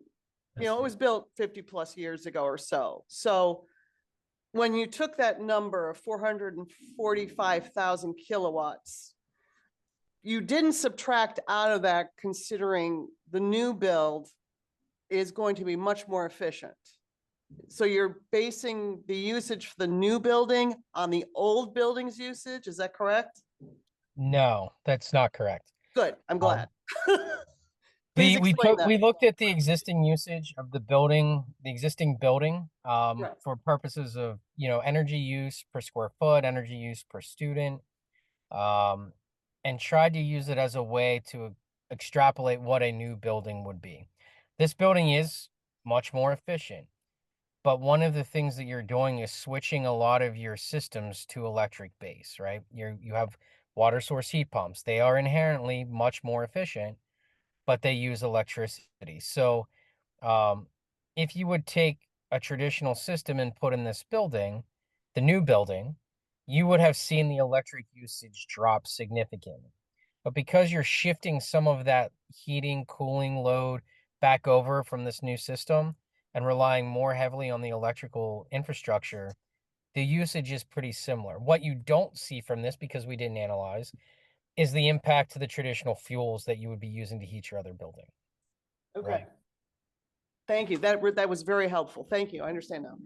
was built 50 plus years ago or so. So when you took that number of 445,000 kilowatts, you didn't subtract out of that considering the new build is going to be much more efficient. So you're basing the usage for the new building on the old building's usage, is that correct? No, that's not correct. Good, I'm glad. We Please explain that. looked at the existing usage of the building, the existing building, Right. for purposes of, energy use per square foot, energy use per student, and tried to use it as a way to extrapolate what a new building would be. This building is much more efficient, but one of the things that you're doing is switching a lot of your systems to electric base, right? You have water source heat pumps. They are inherently much more efficient, but they use electricity. So if you would take a traditional system and put in this building, the new building, you would have seen the electric usage drop significantly. But because you're shifting some of that heating, cooling load back over from this new system and relying more heavily on the electrical infrastructure, the usage is pretty similar. What you don't see from this, because we didn't analyze, is the impact to the traditional fuels that you would be using to heat your other building. Okay. Right. Thank you. That was very helpful. Thank you. I understand now.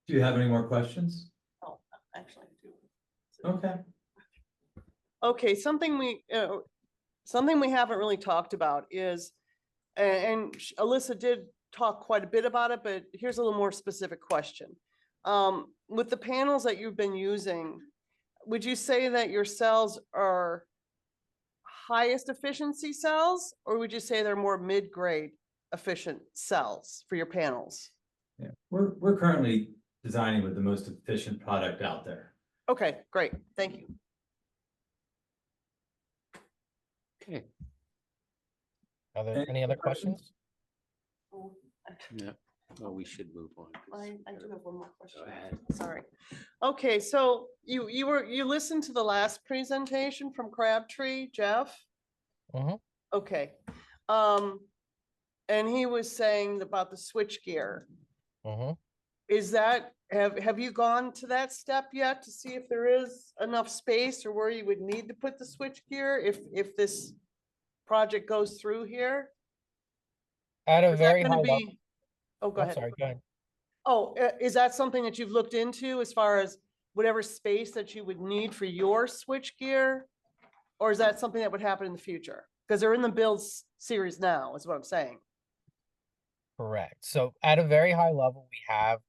Do you have any more questions? Oh, actually, I do. Okay. Okay, something we haven't really talked about is, and Alyssa did talk quite a bit about it, but here's a little more specific question. With the panels that you've been using, would you say that your cells are highest efficiency cells, or would you say they're more mid-grade efficient cells for your panels? Yeah, we're currently designing with the most efficient product out there. Okay, great. Thank you. Okay, Are there any other questions? no, well, we should move on. 'cause I do have one more question. Go ahead. Sorry. Okay, so you listened to the last presentation from Crabtree, Jeff? Mhm. Okay. And he was saying about the switch gear. Mhm. Is that, have you gone to that step yet to see if there is enough space or where you would need to put the switch gear if this project goes through here? At a Is that very gonna high level. be? Oh, go I'm ahead. sorry, go ahead. Oh, is that something that you've looked into as far as whatever space that you would need for your switch gear? Or is that something that would happen in the future? Because they're in the build series now, is what I'm saying. Correct. So at a very high level, we have,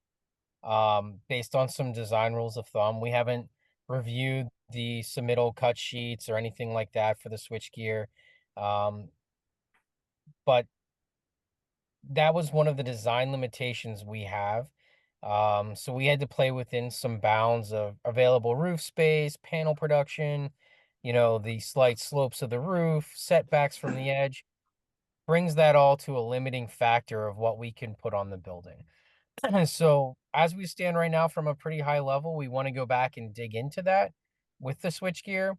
based on some design rules of thumb, we haven't reviewed the submittal cut sheets or anything like that for the switchgear. But that was one of the design limitations we have. So we had to play within some bounds of available roof space, panel production, the slight slopes of the roof, setbacks from the edge, brings that all to a limiting factor of what we can put on the building. So as we stand right now from a pretty high level, we want to go back and dig into that with the switchgear,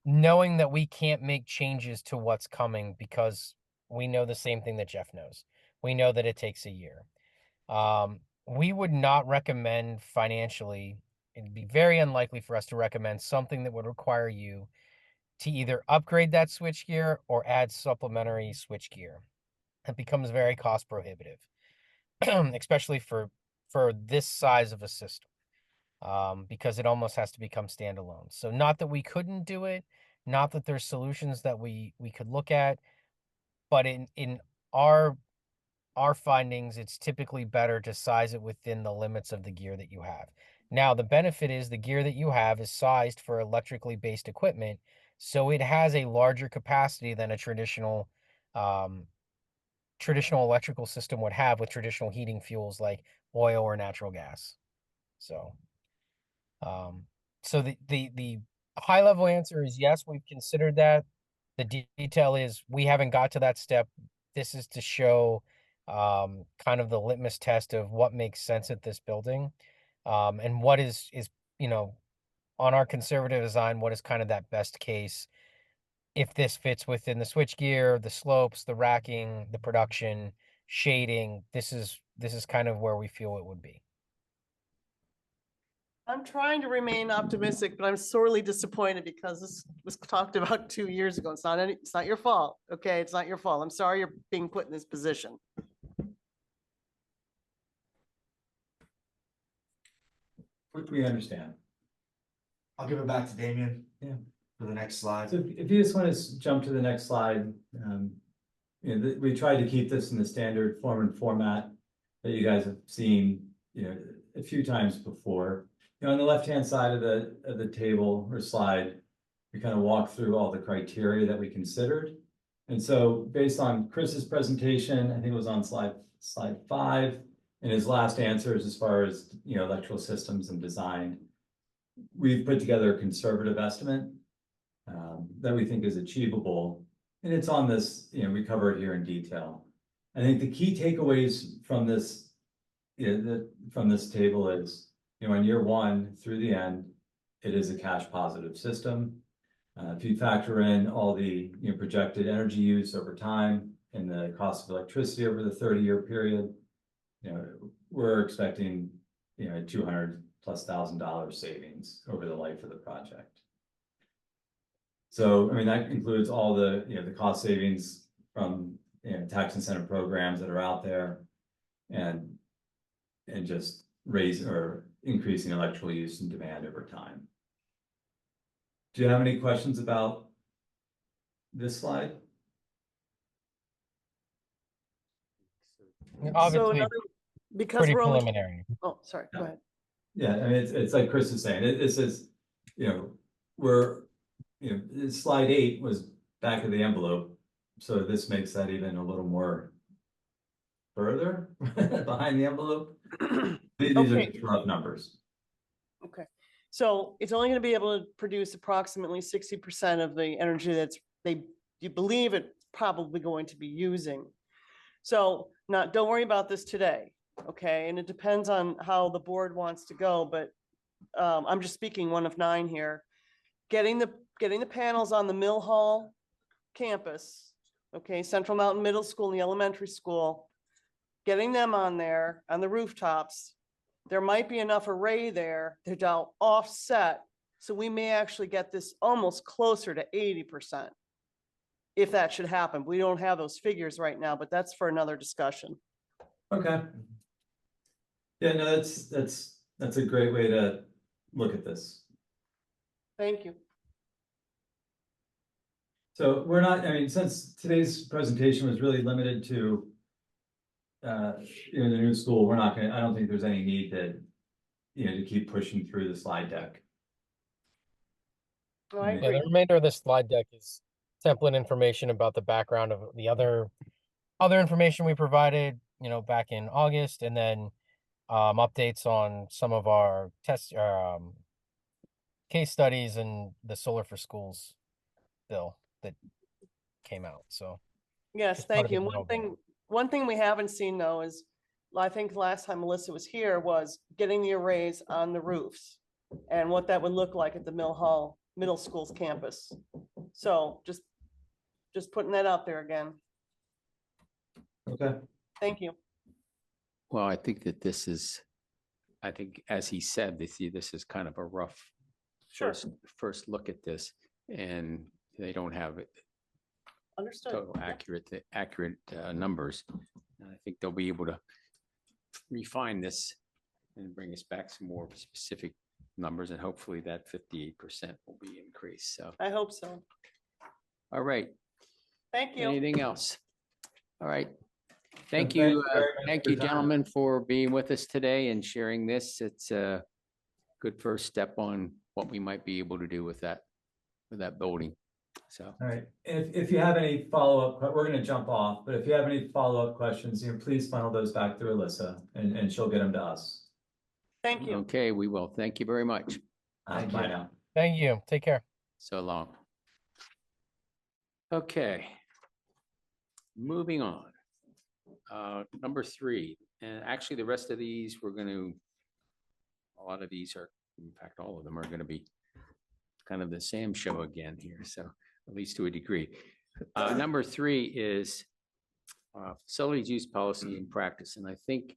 knowing that we can't make changes to what's coming because we know the same thing that Jeff knows. We know that it takes a year. We would not recommend financially, it'd be very unlikely for us to recommend something that would require you to either upgrade that switchgear or add supplementary switchgear. It becomes very cost prohibitive, especially for this size of a system, because it almost has to become standalone. So not that we couldn't do it, not that there's solutions that we could look at, but in our findings, it's typically better to size it within the limits of the gear that you have. Now, the benefit is the gear that you have is sized for electrically based equipment, so it has a larger capacity than a traditional electrical system would have with traditional heating fuels like oil or natural gas. So, the high level answer is yes, we've considered that. The detail is we haven't got to that step. This is to show kind of the litmus test of what makes sense at this building, and what is on our conservative design, what is kind of that best case if this fits within the switchgear, the slopes, the racking, the production, shading. This is kind of where we feel it would be. I'm trying to remain optimistic, but I'm sorely disappointed because this was talked about 2 years ago. It's not your fault. Okay, it's not your fault. I'm sorry you're being put in this position. We understand. I'll give it back to Damien. Yeah. For the next slide. So if you just want to jump to the next slide, we tried to keep this in the standard form and format that you guys have seen, a few times before. On the left-hand side of the table or slide, we kind of walk through all the criteria that we considered. And so based on Chris's presentation, I think it was on slide 5, and his last answers as far as, electrical systems and design, we've put together a conservative estimate that we think is achievable. And it's on this, we cover it here in detail. I think the key takeaways from this, from this table is, in year 1 through the end, it is a cash positive system. If you factor in all the projected energy use over time and the cost of electricity over the 30-year period, we're expecting $200,000+ savings over the life of the project. So that includes all the the cost savings from tax incentive programs that are out there, and just raise or increasing electrical use and demand over time. Do you have any questions about this slide? Obviously, Because pretty we're only, preliminary. oh, sorry, go ahead. Yeah, it's like Chris is saying, this is, we're, slide 8 was back of the envelope. So this makes that even a little more further behind the envelope. These are Okay. just rough numbers. Okay, so it's only gonna be able to produce approximately 60% of the energy you believe it probably going to be using. So don't worry about this today, okay? And it depends on how the board wants to go, but I'm just speaking one of 9 here. Getting the panels on the Mill Hall campus, okay, Central Mountain Middle School and the elementary school, getting them on there on the rooftops, there might be enough array there that they'll offset. So we may actually get this almost closer to 80%. If that should happen. We don't have those figures right now, but that's for another discussion. Okay. Yeah, no, that's a great way to look at this. Thank you. So we're not, since today's presentation was really limited to the new school, I don't think there's any need to keep pushing through the slide deck. Oh, I Yeah, agree. the remainder of the slide deck is template information about the background of the other other information we provided, back in August, and then updates on some of our test case studies and the Solar for Schools bill that came out. So Yes, just part thank of the you. And overview. one thing we haven't seen though is, I think last time Melissa was here was getting the arrays on the roofs and what that would look like at the Middle School's campus. So just putting that out there again. Okay. Thank you. Well, I think that I think as he said, this is kind of a rough Sure. first look at this, and they don't have Understood. total accurate numbers. And I think they'll be able to refine this and bring us back some more specific numbers, and hopefully that 58% will be increased. So, I hope so. all right. Thank you. Anything else? All right. Thank Thank you. you very much Thank for you, your time. gentlemen, for being with us today and sharing this. It's a good first step on what we might be able to do with that building. So, All right, if you have any follow-up, we're gonna jump off, but if you have any follow-up questions, please funnel those back to Alyssa and she'll get them to us. Thank you. okay, we will. Thank you very much. Thank Bye you. now. Thank you. Take care. So long. Okay. Moving on. Number 3, and actually the rest of these, a lot of these are, in fact, all of them are gonna be kind of the Sam show again here, so at least to a degree. Number 3 is facilities use policy and practice, and I think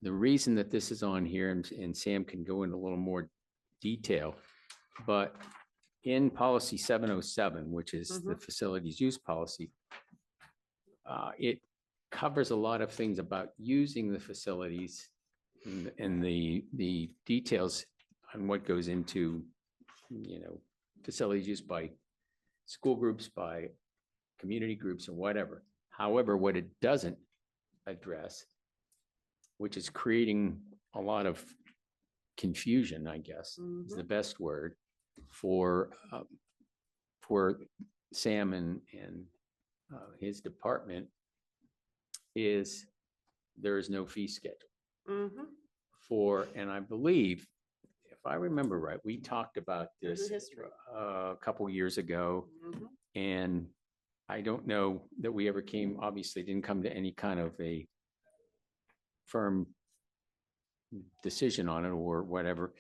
the reason that this is on here, and Sam can go into a little more detail, but in policy 707, which is the facilities use policy, it covers a lot of things about using the facilities and the details on what goes into, facilities used by school groups, by community groups, or whatever. However, what it doesn't address, which is creating a lot of confusion, I guess, is the best word for Sam and his department, is there is no fee schedule for, and I believe, if I remember right, we talked about There's this a history. a couple years ago, and I don't know that we ever obviously didn't come to any kind of a firm decision on it or whatever.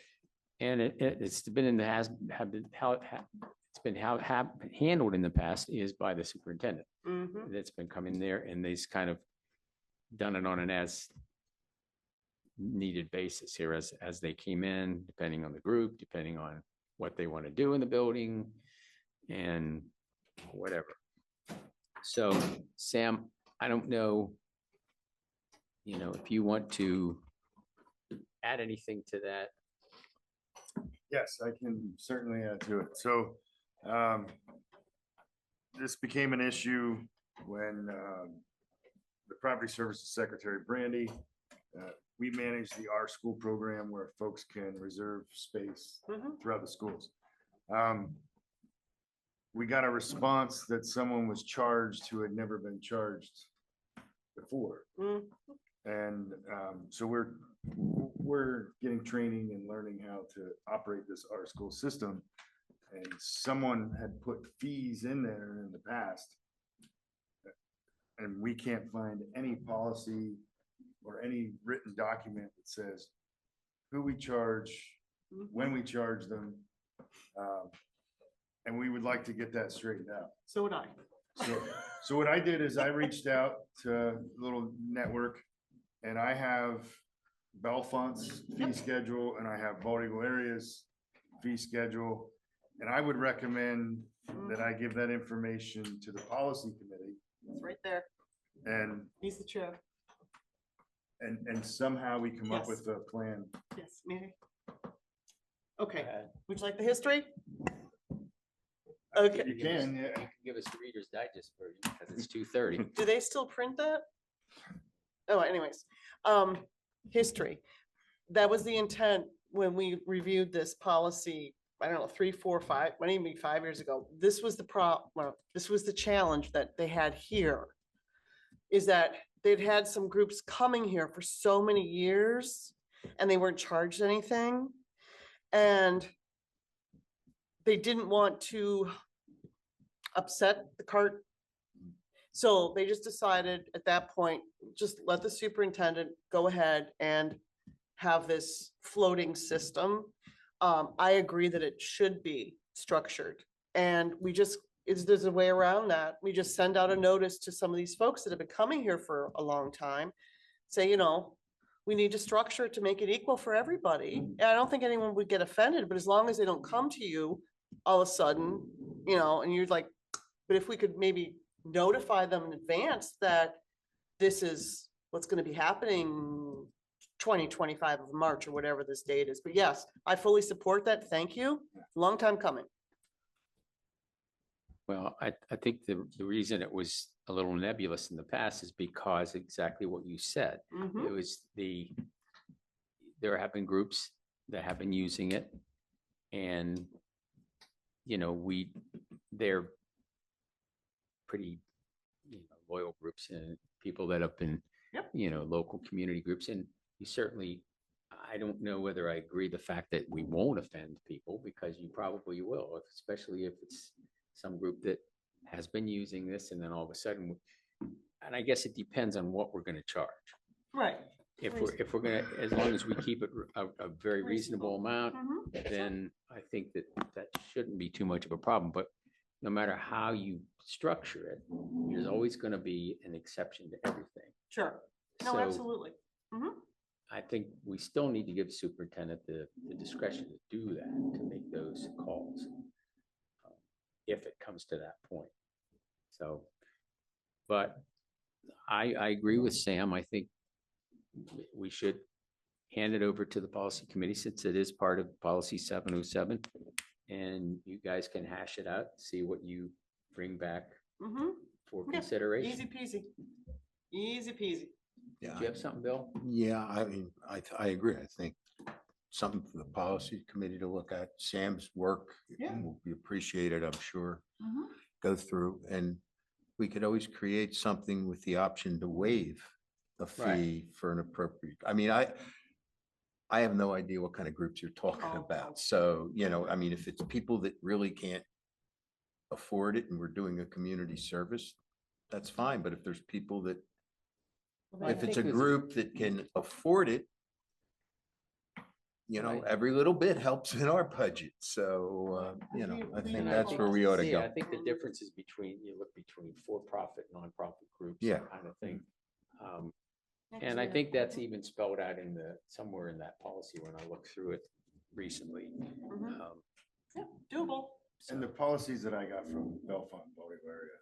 And it's been in the it's been handled in the past is by the superintendent. That's been coming there, and they've kind of done it on an as needed basis here as they came in, depending on the group, depending on what they want to do in the building and whatever. So Sam, I don't know, if you want to add anything to that. Yes, I can certainly add to it. So this became an issue when the Property Services Secretary Brandy, we manage the Our School program where folks can reserve space throughout the schools. We got a response that someone was charged who had never been charged before. And so we're getting training and learning how to operate this Our School system. And someone had put fees in there in the past. And we can't find any policy or any written document that says who we charge, when we charge them. And we would like to get that straightened out. So would I. So what I did is I reached out to a little network, and I have Bellefonte's fee schedule, and I have Bald Eagle Area's fee schedule. And I would recommend that I give that information to the policy committee. It's right there. And He's the chair. and somehow we come up Yes. with a plan. Yes, Mary. Okay, would you like the history? Okay. You can, yeah. You can give us the Reader's Digest version because it's 2:30. Do they still print that? Oh, anyways, history. That was the intent when we reviewed this policy, I don't know, 3, 4, 5, might even be 5 years ago. This was the this was the challenge that they had here. is that they'd had some groups coming here for so many years and they weren't charged anything. And they didn't want to upset the cart. So they just decided at that point, just let the superintendent go ahead and have this floating system. I agree that it should be structured. And there's a way around that. We just send out a notice to some of these folks that have been coming here for a long time. Say, we need to structure it to make it equal for everybody. And I don't think anyone would get offended, but as long as they don't come to you all of a sudden, and you're like, but if we could maybe notify them in advance that this is what's going to be happening 2025 of March or whatever this date is. But yes, I fully support that. Thank you. Long time coming. Well, I think the reason it was a little nebulous in the past is because exactly what you said. Mhm. It was there have been groups that have been using it and, they're pretty, loyal groups and people that have been, Yep. Local community groups. And you certainly, I don't know whether I agree the fact that we won't offend people because you probably will, especially if it's some group that has been using this and then all of a sudden, and I guess it depends on what we're going to charge. Right. If we're going to, as long as we keep it a very reasonable amount, Mhm. then I think that shouldn't be too much of a problem. But no matter how you structure it, there's always going to be an exception to everything. Sure. No, So absolutely. Mhm. I think we still need to give the superintendent the discretion to do that, to make those calls, if it comes to that point. So, but I agree with Sam. I think we should hand it over to the policy committee since it is part of policy 707. And you guys can hash it out, see what you bring back Mhm. for Yeah, consideration. Easy peasy. Easy peasy. Do you have something, Bill? Yeah, I mean, I agree. I think something for the policy committee to look at. Sam's work Yeah. will be appreciated, I'm sure. Mhm. Go through and we could always create something with the option to waive a Right. fee for an appropriate, I mean, I have no idea what kind of groups you're talking Oh, about. So, I mean, if it's people that really can't afford it and we're doing a community service, that's fine. But if there's people that I if it's think a there's group that can afford it, Right. every little bit helps in our budget. So, I think And that's where we ought to see, I go. think the difference is you look between for-profit, nonprofit groups, Yeah. that kind of thing. And I think that's even spelled out somewhere in that policy when I looked through it recently. Mhm. Um, Yeah, doable. And the policies that I got from Bellefonte, Baltimore area,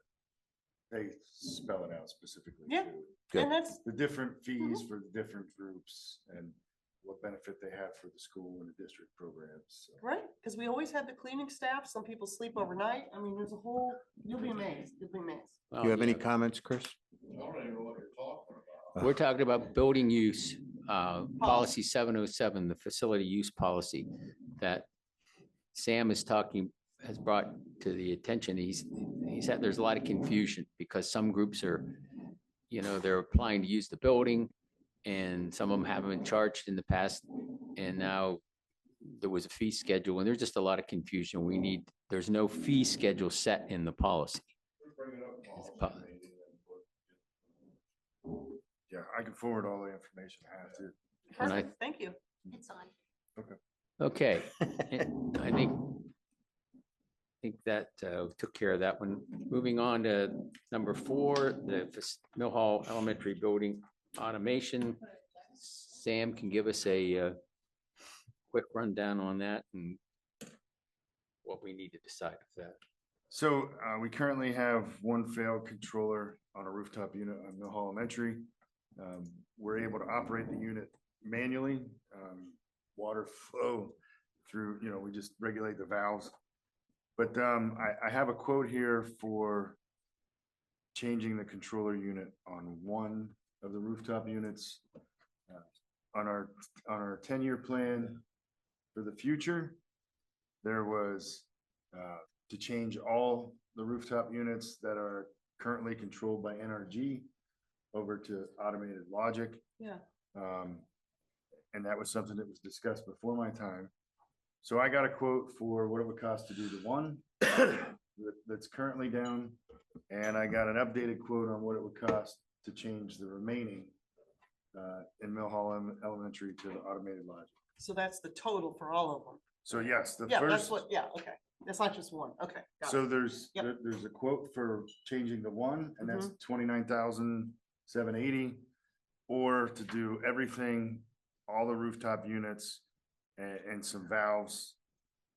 they spell it out specifically Yeah. too. Good. And that's, The different fees for the different groups and what benefit they have for the school and the district programs. So, right, because we always had the cleaning staff. Some people sleep overnight. I mean, there's a whole, you'll be amazed. You'll be amazed. well, Do you have any yeah, comments, Chris? We're talking about building use, policy 707, the facility use policy that Sam has brought to the attention. He said there's a lot of confusion because some groups are, they're applying to use the building and some of them haven't been charged in the past. And now there was a fee schedule and there's just a lot of confusion. There's no fee schedule set in the policy. yeah, I can forward all the information I have to. And I- Perfect, thank you. It's on. Okay, and I think that took care of that one. Moving on to number 4, the Mill Hall Elementary Building automation. Sam can give us a quick rundown on that and what we need to decide with that. So we currently have one failed controller on a rooftop unit on Mill Hall Elementary. We're able to operate the unit manually, water flow through, we just regulate the valves. But I have a quote here for changing the controller unit on one of the rooftop units. On our 10-year plan for the future, there was to change all the rooftop units that are currently controlled by NRG over to Automated Logic. Yeah. And that was something that was discussed before my time. So I got a quote for what it would cost to do the one that's currently down. And I got an updated quote on what it would cost to change the remaining in Mill Hall Elementary to the Automated Logic. So that's the total for all of them. So yes, the Yeah, that's first, what, yeah, okay. That's not just one. Okay. got it. so there's, Yep. there's a quote for changing the one, and that's Mm-hmm. 29,780. Or to do everything, all the rooftop units and some valves.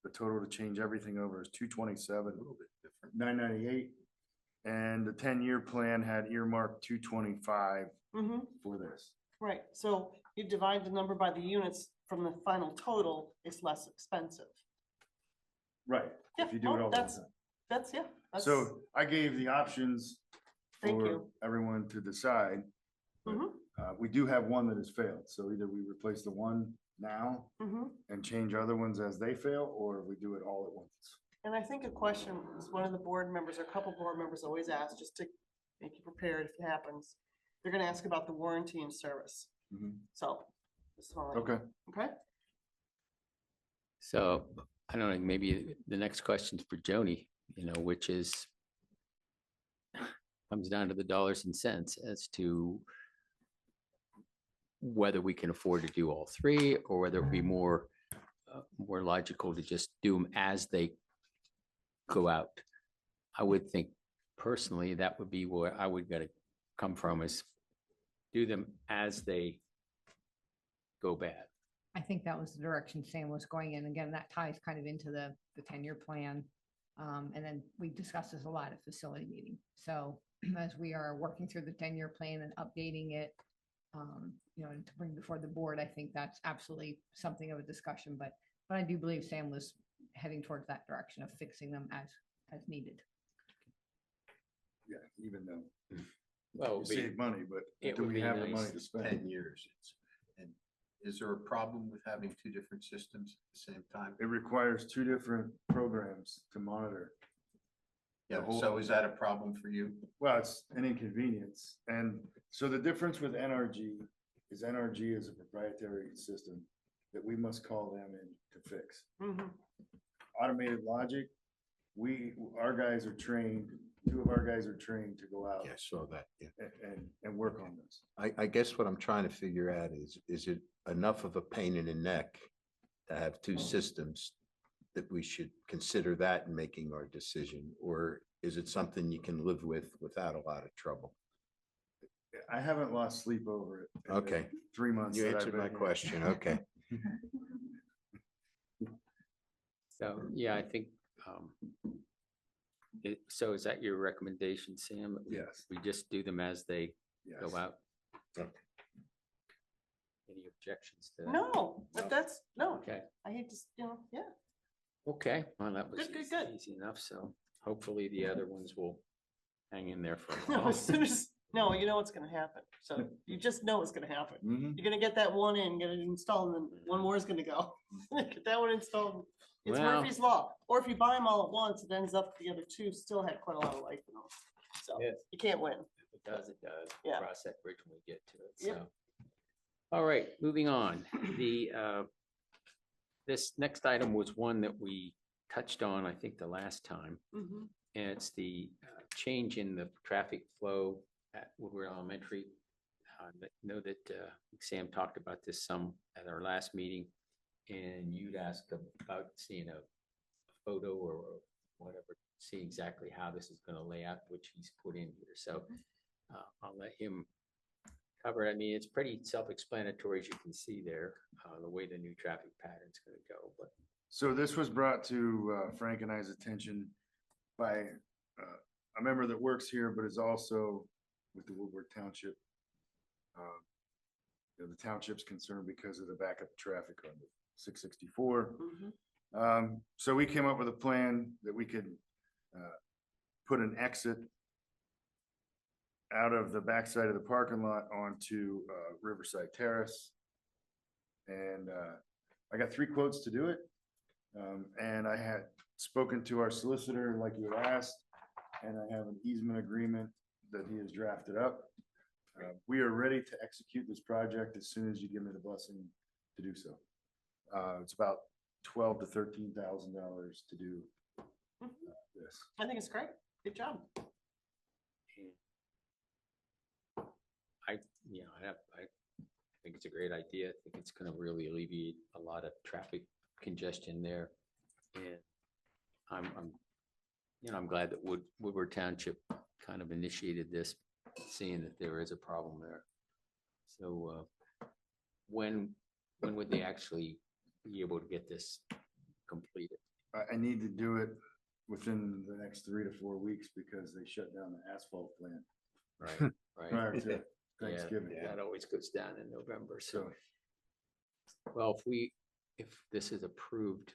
The total to change everything over is 227, a little bit different, 998. And the 10-year plan had earmarked 225 Mhm. for this. Right, so you divide the number by the units from the final total, it's less expensive. Right, Yeah, if you do it oh, all at one that's- time. That's, yeah. that's- So I gave the options Thank for you. everyone to decide. but, Mhm. We do have one that has failed, so either we replace the one now Mhm. and change other ones as they fail, or we do it all at once. And I think a question is one of the board members or a couple board members always ask, just to make you prepared if it happens. They're gonna ask about the warranty and service. Mhm. So. this is all I- Okay, Okay, So I don't know, maybe the next question's for Joni, which is comes down to the dollars and cents as to whether we can afford to do all three or whether it'd be more logical to just do them as they go out. I would think personally, that would be where I would gotta come from, is do them as they go bad. I think that was the direction Sam was going in. Again, that ties kind of into the 10-year plan. And then we discussed this a lot at facility meeting. So as we are working through the 10-year plan and updating it, and to bring before the board, I think that's absolutely something of a discussion, but I do believe Sam was heading towards that direction of fixing them as needed. yeah, even though Well, you save money, but it do would we be have the nice. money to spend? 10 years. And is there a problem with having two different systems at the same time? It requires two different programs to monitor. Yeah, whole- so is that a problem for you? Well, it's an inconvenience. And so the difference with NRG is NRG is a proprietary system that we must call them in to fix. Mhm. Automated Logic, our guys are trained, two of our guys are trained to go out Yeah, I saw that, yeah. and work on this. I guess what I'm trying to figure out is it enough of a pain in the neck to have two systems that we should consider that in making our decision? Or is it something you can live with without a lot of trouble? I haven't lost sleep over it. in the Okay. 3 months. You that I've answered been my here. question, okay. So, yeah, I think, so is that your recommendation, Sam? that Yes. We just do them as they Yes. go out? Okay. Any objections to that? No, but that's, no, Okay, I hate to, yeah. okay, well, that was Good, good, good. easy enough, so hopefully the other ones will hang in there for a No, while. as soon as, no, you know what's gonna happen. So you just know it's gonna happen. Mhm. You're gonna get that one in, get it installed, and then one more is gonna go. Get that one installed. It's Well- Murphy's Law. Or if you buy them all at once, it ends up the other two still had quite a lot of life in them. So Yeah. you can't win. If it does, it does. We'll Yeah. Cross that bridge when we get to it, Yep. so. All right, moving on. This next item was one that we touched on, I think, the last time. Mhm. And it's the change in the traffic flow at Woodward Elementary. I know that Sam talked about this some at our last meeting. And you'd asked about seeing a photo or whatever, see exactly how this is going to lay out, which he's put in here. So I'll let him cover it. I mean, it's pretty self-explanatory, as you can see there, the way the new traffic pattern's going to go. But So this was brought to Frank and I's attention by a member that works here, but is also with the Woodward Township. The township's concerned because of the backup traffic on the 664. Mhm. So we came up with a plan that we could put an exit out of the backside of the parking lot onto Riverside Terrace. And I got 3 quotes to do it. And I had spoken to our solicitor like you had asked, and I have an easement agreement that he has drafted up. We are ready to execute this project as soon as you give me the blessing to do so. It's about $12,000 to $13,000 to do this. I think it's great. Good job. I think it's a great idea. I think it's gonna really alleviate a lot of traffic congestion there. And I'm glad that Woodward Township kind of initiated this, seeing that there is a problem there. So, when would they actually be able to get this completed? I need to do it within the next 3 to 4 weeks because they shut down the asphalt plant Right, right. prior to Yeah, Thanksgiving. that always goes down in November, so. So Well, if this is approved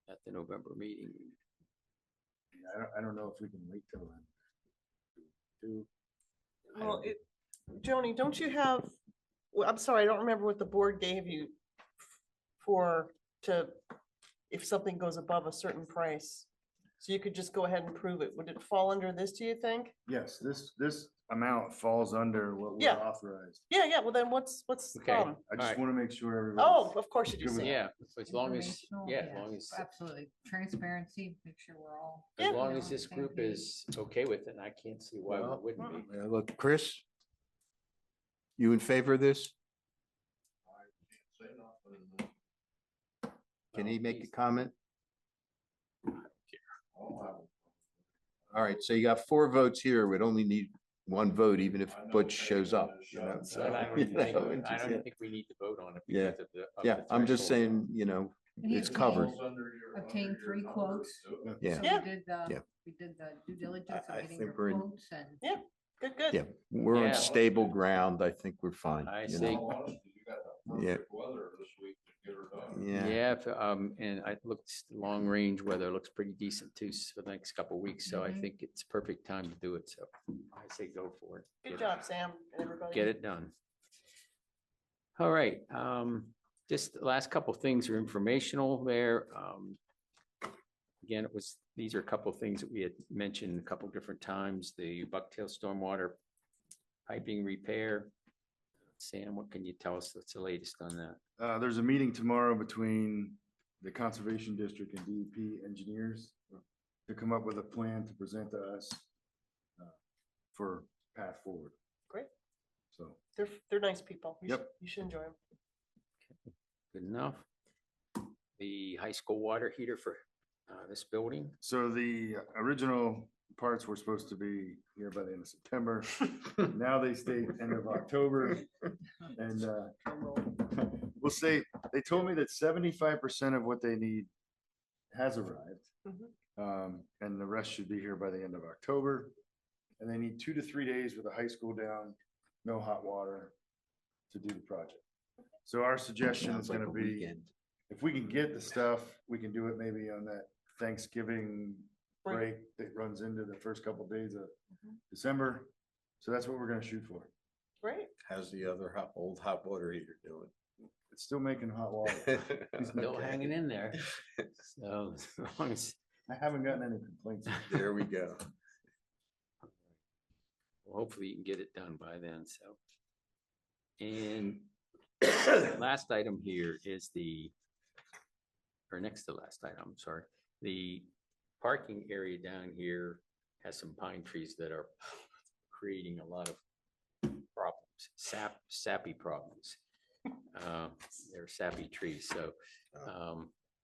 at the November meeting, I don't know if we can wait till then. Well, Joni, don't you have, well, I'm sorry, I don't remember what the board gave you if something goes above a certain price. So you could just go ahead and prove it. Would it fall under this, do you think? Yes, this amount falls under what we're Yeah. authorized. Yeah, well then what's, Okay. I Alright. just want to make sure everybody. oh, of course you do, Good with Sam. yeah, as long as, Informational, yeah, as yes, long as, Absolutely. Transparency, make sure we're all. as Yeah. long you as know, this same group page. is okay with it, and I can't see why we Well, wouldn't be. Look, Chris? You in favor of this? Can he make a comment? All right, so you got 4 votes here. We'd only need 1 vote, even if Butch shows up, you know, so. But I don't you even think, know, I it's just- don't think we need to vote on it Yeah. because of the. of Yeah, the I'm just threshold. saying, you know, And he it's covered. Obtained 3 quotes. Yeah. So Yeah. we did Yeah. we did the due diligence I of getting think the we're in- quotes and. Good. Yeah, we're on Yeah. stable ground. I think we're fine. I you see. know. Yeah. Yeah, Yeah, and I looked, long range weather looks pretty decent too for the next couple of weeks, so I Mhm. think it's perfect time to do it, so I say go for it. Good Get- job, Sam and everybody. Get it done. All right, just the last couple things are informational there. Again, these are a couple of things that we had mentioned a couple different times, the Bucktail Stormwater piping repair. Sam, what can you tell us? What's the latest on that? There's a meeting tomorrow between the Conservation District and DEP engineers to come up with a plan to present to us for path forward. Great. So, They're nice people. Yep. You should enjoy them. Good enough. The high school water heater for this building. so the original parts were supposed to be here by the end of September. Now they state end of October. And we'll say, they told me that 75% of what they need has arrived. And the rest should be here by the end of October. And they need 2 to 3 days with the high school down, no hot water to do the project. So our suggestion is sounds like gonna a be, weekend. if we can get the stuff, we can do it maybe on that Thanksgiving Right. break that runs into the first couple days of December. So that's what we're gonna shoot for. Great. How's the other old hot water heater doing? It's still making hot water. Still hanging in there. So as long as, I haven't gotten any complaints. There we go. well, hopefully you can get it done by then, so. And last item here is or next to last item, I'm sorry, the parking area down here has some pine trees that are creating a lot of problems, sappy problems. They're sappy trees, so,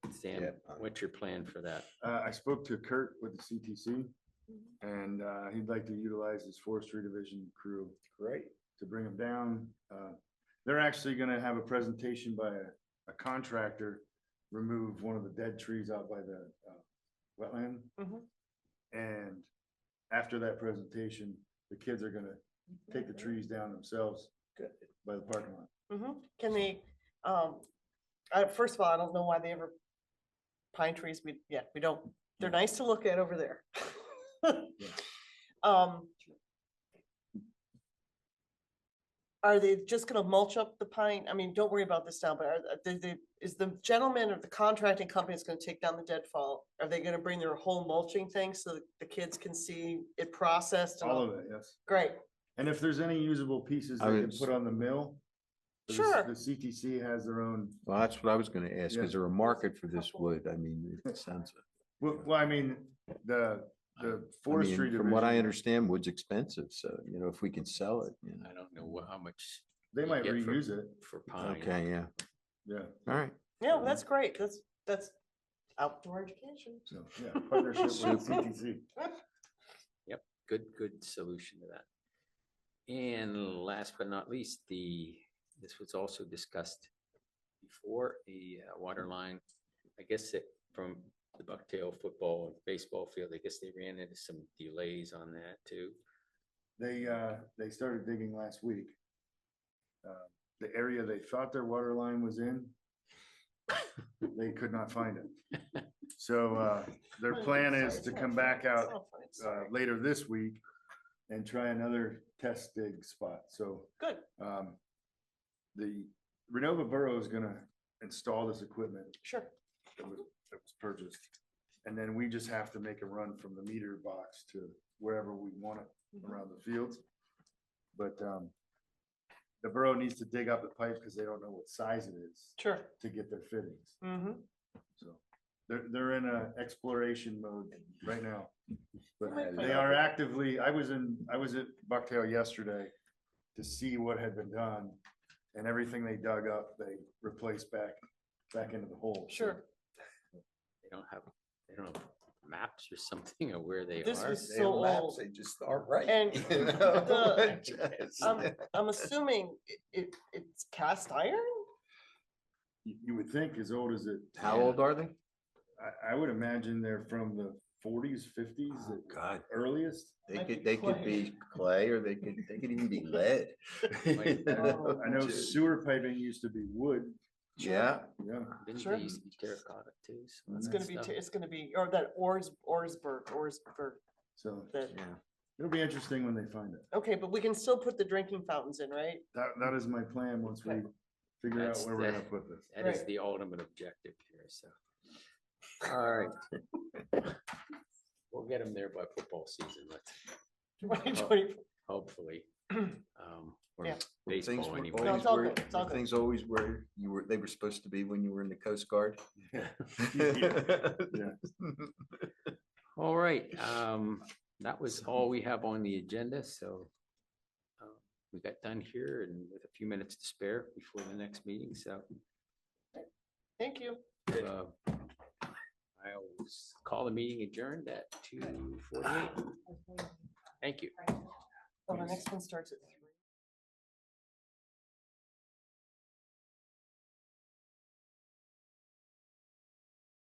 Sam, Yeah. what's your plan for that? I spoke to Kurt with the CTC and he'd like to utilize his forestry division crew. Great. To bring them down. They're actually gonna have a presentation by a contractor, remove one of the dead trees out by the wetland. Mhm. And after that presentation, the kids are gonna take the trees down themselves by the parking lot. Can they, first of all, I don't know why they ever, pine trees, we don't, they're nice to look at over there. Are they just gonna mulch up the pine? I mean, don't worry about this now, but is the gentleman or the contracting company that's gonna take down the deadfall? Are they gonna bring their whole mulching thing so that the kids can see it processed? and All of it, yes. Great. And if there's any usable pieces I they can was- put on the mill. the- Sure. The CTC has their own, Well, that's what I was gonna ask. Yeah. Is there a market for this wood? I mean, it sounds, well, I mean, the I forestry mean, from what I division, understand, wood's expensive. So, you know, if we can sell it, you know. I don't know how much they you might get for- reuse it, for pine. Okay, yeah. yeah, All right. Yeah, well, that's great. That's outdoor education. so, yeah, partnership with Super. CTC. Good solution to that. And last but not least, this was also discussed before, a water line. I guess it from the Bucktail football and baseball field, I guess they ran into some delays on that too. They started digging last week. The area they thought their water line was in, they could not find it. So, their plan is to come back out later this week and try another test dig spot. So, Good. the Renova Borough is gonna install this equipment Sure. that was purchased. And then we just have to make a run from the meter box to wherever we want it around the fields. But, the borough needs to dig up the pipe because they don't know what size it is Sure. to get their fittings. Mm-hmm. So they're in a exploration mode right now. But Might find they out. are actively, I was at Bucktail yesterday to see what had been done. And everything they dug up, they replaced back into the hole. So Sure. They don't have maps or something of where they This are. was They have so maps, old. They just start right. And you know? the- Just- I'm assuming it's cast iron? You would think as old as it. How old are they? I would imagine they're from the 40s, 50s Oh, at God, earliest. Might be they could be clay or they could even be lead. Might- Oh, I know sewer piping used to be wood. Yeah, Yeah. Didn't Sure. they used to be terracotta too? some of It's that gonna be, stuff? it's gonna be, or that Orsburg, So that, yeah, it'll be interesting when they find it. okay, but we can still put the drinking fountains in, right? That is my plan once we Okay. figure out That's where we're the- gonna put this. That is Right. the ultimate objective here, so. All right. We'll get them there by football season, let's, 2024. hopefully. Or Yeah. things baseball were anyway. No, always it's all where, good, it's all good. things always where they were supposed to be when you were in the Coast Guard. Yeah. All right, that was all we have on the agenda, so. We got done here and with a few minutes to spare before the next meeting, so. Thank you. uh, I'll call the meeting adjourned at 2:48. Thank you. Oh, the next one starts at